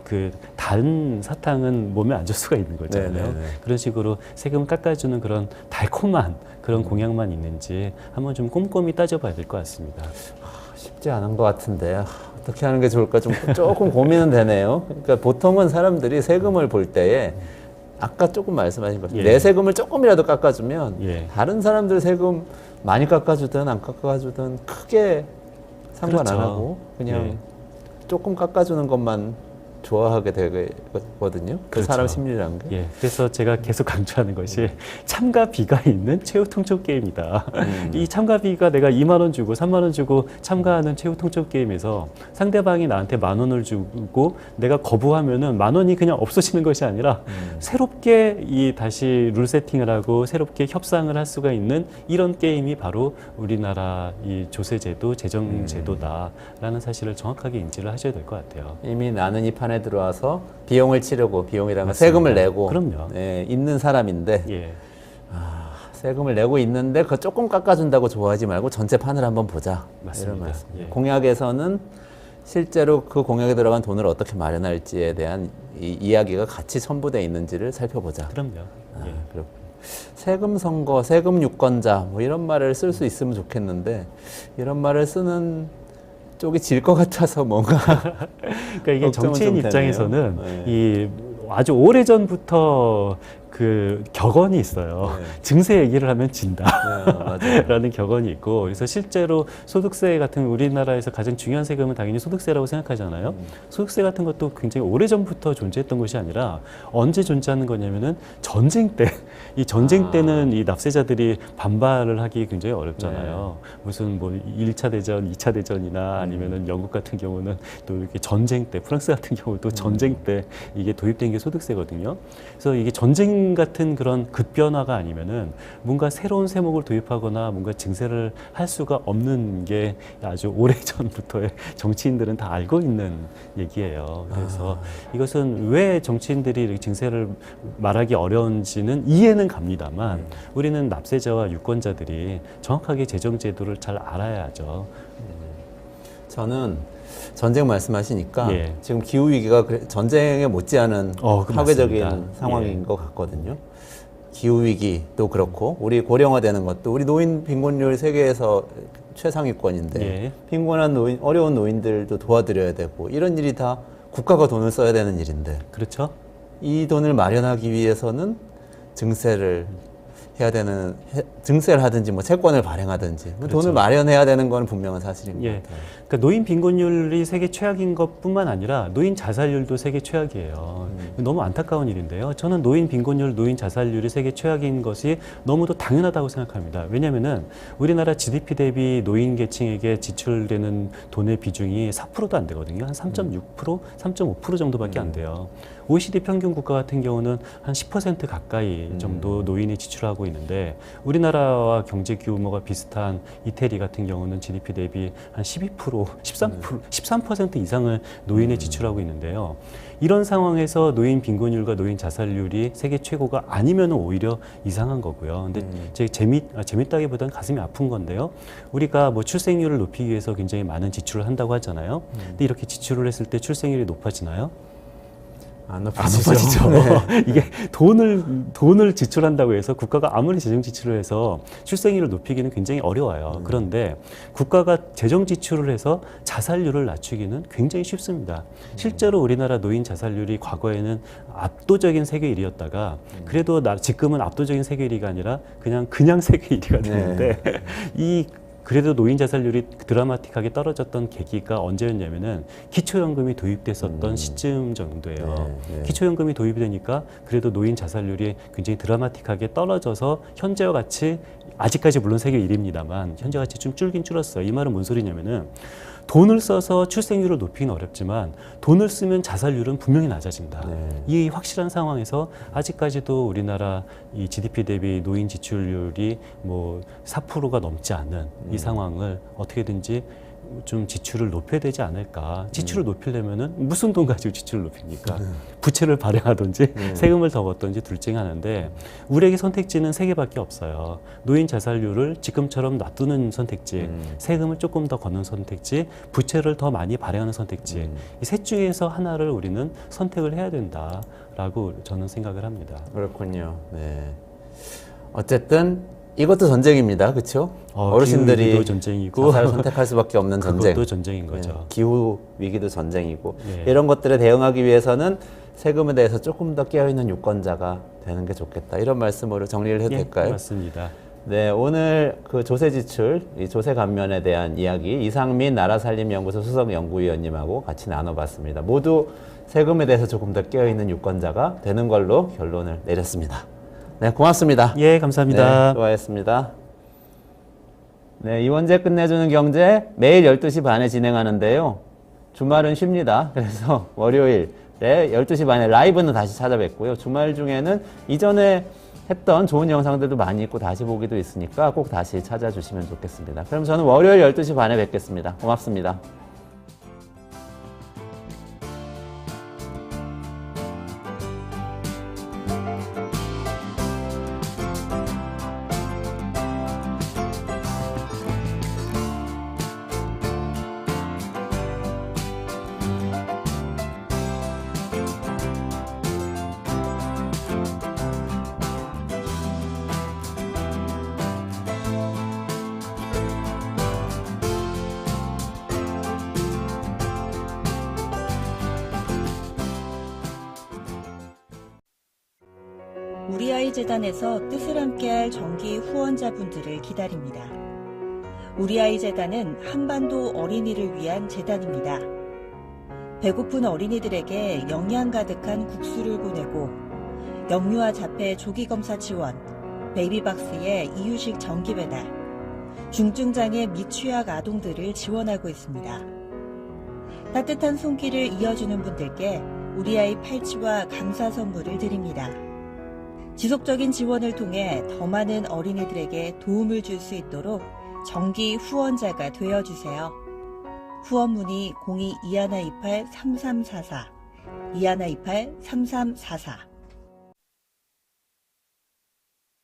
그 다른 사탕은 몸에 안 줄 수가 있는 거잖아요. 네네네. 그런 식으로 세금 깎아주는 그런 달콤한 그런 공약만 있는지 한번 좀 꼼꼼히 따져봐야 될 것 같습니다. 쉽지 않은 것 같은데 어떻게 하는 게 좋을까 좀 조금 고민은 되네요. 그러니까 보통은 사람들이 세금을 볼 때에 아까 조금 말씀하신 것처럼 예. 내 세금을 조금이라도 깎아주면 예. 다른 사람들 세금 많이 깎아주든 안 깎아주든 크게 상관 그렇죠. 안 하고 그냥 예. 조금 깎아주는 것만 좋아하게 되거든요. 그 그렇죠. 사람 심리라는 게. 예, 그래서 제가 계속 강조하는 것이 참가 비가 있는 최후 통첩 게임이다. 이 참가 비가 내가 2만 원 주고 3만 원 주고 참가하는 최후 통첩 게임에서 상대방이 나한테 10,000원을 주고 내가 거부하면은 10,000원이 그냥 없어지는 것이 아니라 새롭게 이 다시 룰 세팅을 하고 새롭게 협상을 할 수가 있는 이런 게임이 바로 우리나라 이 조세제도, 재정제도다라는 사실을 정확하게 인지를 하셔야 될 것 같아요. 이미 나는 이 판에 들어와서 비용을 치르고 비용이라는 건 맞습니다. 세금을 내고 그럼요. 예, 있는 사람인데 예. 세금을 내고 있는데 그거 조금 깎아준다고 좋아하지 말고 전체 판을 한번 보자. 맞습니다. 이런 말씀. 예. 공약에서는 실제로 그 공약에 들어간 돈을 어떻게 마련할지에 대한 이야기가 같이 첨부되어 있는지를 살펴보자. 그럼요. 예. 그렇군요. 세금 선거, 세금 유권자 뭐 이런 말을 쓸 수 있으면 좋겠는데 이런 말을 쓰는 쪽이 질 것 같아서 뭔가 그러니까 이게 걱정은 정치인 좀 입장에서는 되네요. 이 아주 오래 전부터 그 격언이 있어요. 네. 증세 얘기를 하면 진다. 맞아요. 라는 격언이 있고, 그래서 실제로 소득세 같은 우리나라에서 가장 중요한 세금은 당연히 소득세라고 생각하잖아요. 소득세 같은 것도 굉장히 오래 전부터 존재했던 것이 아니라 언제 존재하는 거냐면은 전쟁 때, 이 전쟁 때는 이 납세자들이 반발을 하기 굉장히 어렵잖아요. 무슨 뭐 1차 대전, 2차 대전이나 아니면은 영국 같은 경우는 또 이렇게 전쟁 때, 프랑스 같은 경우도 전쟁 때 이게 도입된 게 소득세거든요. 그래서 이게 전쟁 같은 그런 급변화가 아니면은 뭔가 새로운 세목을 도입하거나 뭔가 증세를 할 수가 없는 게 아주 오래 전부터의 정치인들은 다 알고 있는 얘기예요. 그래서 이것은 왜 정치인들이 이렇게 증세를 말하기 어려운지는 이해는 갑니다만 우리는 납세자와 유권자들이 정확하게 재정제도를 잘 알아야죠. 저는 전쟁 말씀하시니까 예. 지금 기후 위기가 전쟁에 못지않은 파괴적인 맞습니다. 상황인 예. 것 같거든요. 기후 위기도 그렇고 우리 고령화되는 것도 우리 노인 빈곤율 세계에서 최상위권인데 예. 빈곤한 노인, 어려운 노인들도 도와드려야 되고 이런 일이 다 국가가 돈을 써야 되는 일인데 그렇죠? 이 돈을 마련하기 위해서는 증세를 해야 되는 증세를 하든지 뭐 채권을 발행하든지 그렇죠. 돈을 마련해야 되는 건 분명한 사실인 것 예. 같아요. 그러니까 노인 빈곤율이 세계 최악인 것뿐만 아니라 노인 자살률도 세계 최악이에요. 너무 안타까운 일인데요. 저는 노인 빈곤율, 노인 자살률이 세계 최악인 것이 너무도 당연하다고 생각합니다. 왜냐하면은 우리나라 GDP 대비 노인 계층에게 지출되는 돈의 비중이 4%도 안 되거든요. 한 3.6%, 3.5% 정도밖에 안 돼요. OECD 평균 국가 같은 경우는 한 10% 가까이 정도 노인이 지출하고 있는데 우리나라와 경제 규모가 비슷한 이태리 같은 경우는 GDP 대비 한 12%, 13% 이상을 노인에 지출하고 있는데요. 이런 상황에서 노인 빈곤율과 노인 자살률이 세계 최고가 아니면 오히려 이상한 거고요. 근데 제 재밌다기보다는 가슴이 아픈 건데요. 우리가 뭐 출생률을 높이기 위해서 굉장히 많은 지출을 한다고 하잖아요. 근데 이렇게 지출을 했을 때 출생률이 높아지나요? 안 안 높아지죠. 이게 돈을 지출한다고 해서 국가가 아무리 재정 지출을 해서 출생률을 높이기는 굉장히 어려워요. 그런데 국가가 재정 지출을 해서 자살률을 낮추기는 굉장히 쉽습니다. 실제로 우리나라 노인 자살률이 과거에는 압도적인 세계 1위였다가 그래도 지금은 압도적인 세계 1위가 아니라 그냥 세계 1위가 됐는데 그래도 노인 자살률이 드라마틱하게 떨어졌던 계기가 언제였냐면은 기초연금이 도입됐었던 시점 정도예요. 기초연금이 도입이 되니까 그래도 노인 자살률이 굉장히 드라마틱하게 떨어져서 현재와 같이 아직까지 물론 세계 1위입니다만 현재와 같이 좀 줄긴 줄었어요. 이 말은 뭔 소리냐면은 돈을 써서 출생률을 높이기는 어렵지만 돈을 쓰면 자살률은 분명히 낮아진다. 이 확실한 상황에서 아직까지도 우리나라 이 GDP 대비 노인 지출률이 뭐 4%가 넘지 않는 이 상황을 어떻게든지 좀 지출을 높여야 되지 않을까. 지출을 높이려면은 무슨 돈 가지고 지출을 높입니까? 부채를 발행하든지 세금을 더 걷든지 둘 중에 하나인데 우리에게 선택지는 세 개밖에 없어요. 노인 자살률을 지금처럼 놔두는 선택지, 세금을 조금 더 걷는 선택지, 부채를 더 많이 발행하는 선택지. 이 셋 중에서 하나를 우리는 선택을 해야 된다라고 저는 생각을 합니다. 그렇군요. 네. 어쨌든 이것도 전쟁입니다. 그렇죠? 어르신들이 기후 위기도 전쟁이고 자살을 선택할 수밖에 없는 전쟁. 그것도 전쟁인 거죠. 네. 기후 위기도 전쟁이고 네. 이런 것들에 대응하기 위해서는 세금에 대해서 조금 더 깨어있는 유권자가 되는 게 좋겠다. 이런 말씀으로 정리를 해도 될까요? 맞습니다. 네, 오늘 그 조세 지출, 이 조세 감면에 대한 이야기 이상민 나라살림연구소 수석연구위원님하고 같이 나눠봤습니다. 모두 세금에 대해서 조금 더 깨어있는 유권자가 되는 걸로 결론을 내렸습니다. 네, 고맙습니다. 예, 감사합니다. 네, 수고하셨습니다. 네, 이원재 끝내주는 경제 매일 12시 반에 진행하는데요. 주말은 쉽니다. 그래서 월요일에 12시 반에 라이브는 다시 찾아뵙고요. 주말 중에는 이전에 했던 좋은 영상들도 많이 있고 다시 보기도 있으니까 꼭 다시 찾아주시면 좋겠습니다. 그럼 저는 월요일 12시 반에 뵙겠습니다. 고맙습니다. 우리 아이 재단에서 뜻을 함께할 정기 후원자분들을 기다립니다. 우리 아이 재단은 한반도 어린이를 위한 재단입니다. 배고픈 어린이들에게 영양 가득한 국수를 보내고 영유아 자폐 조기 검사 지원, 베이비박스의 이유식 정기 배달, 중증장애 및 취약 아동들을 지원하고 있습니다. 따뜻한 손길을 이어주는 분들께 우리 아이 팔찌와 감사 선물을 드립니다. 지속적인 지원을 통해 더 많은 어린이들에게 도움을 줄 수 있도록 정기 후원자가 되어주세요. 후원 문의 02-2128-3344, 2128-3344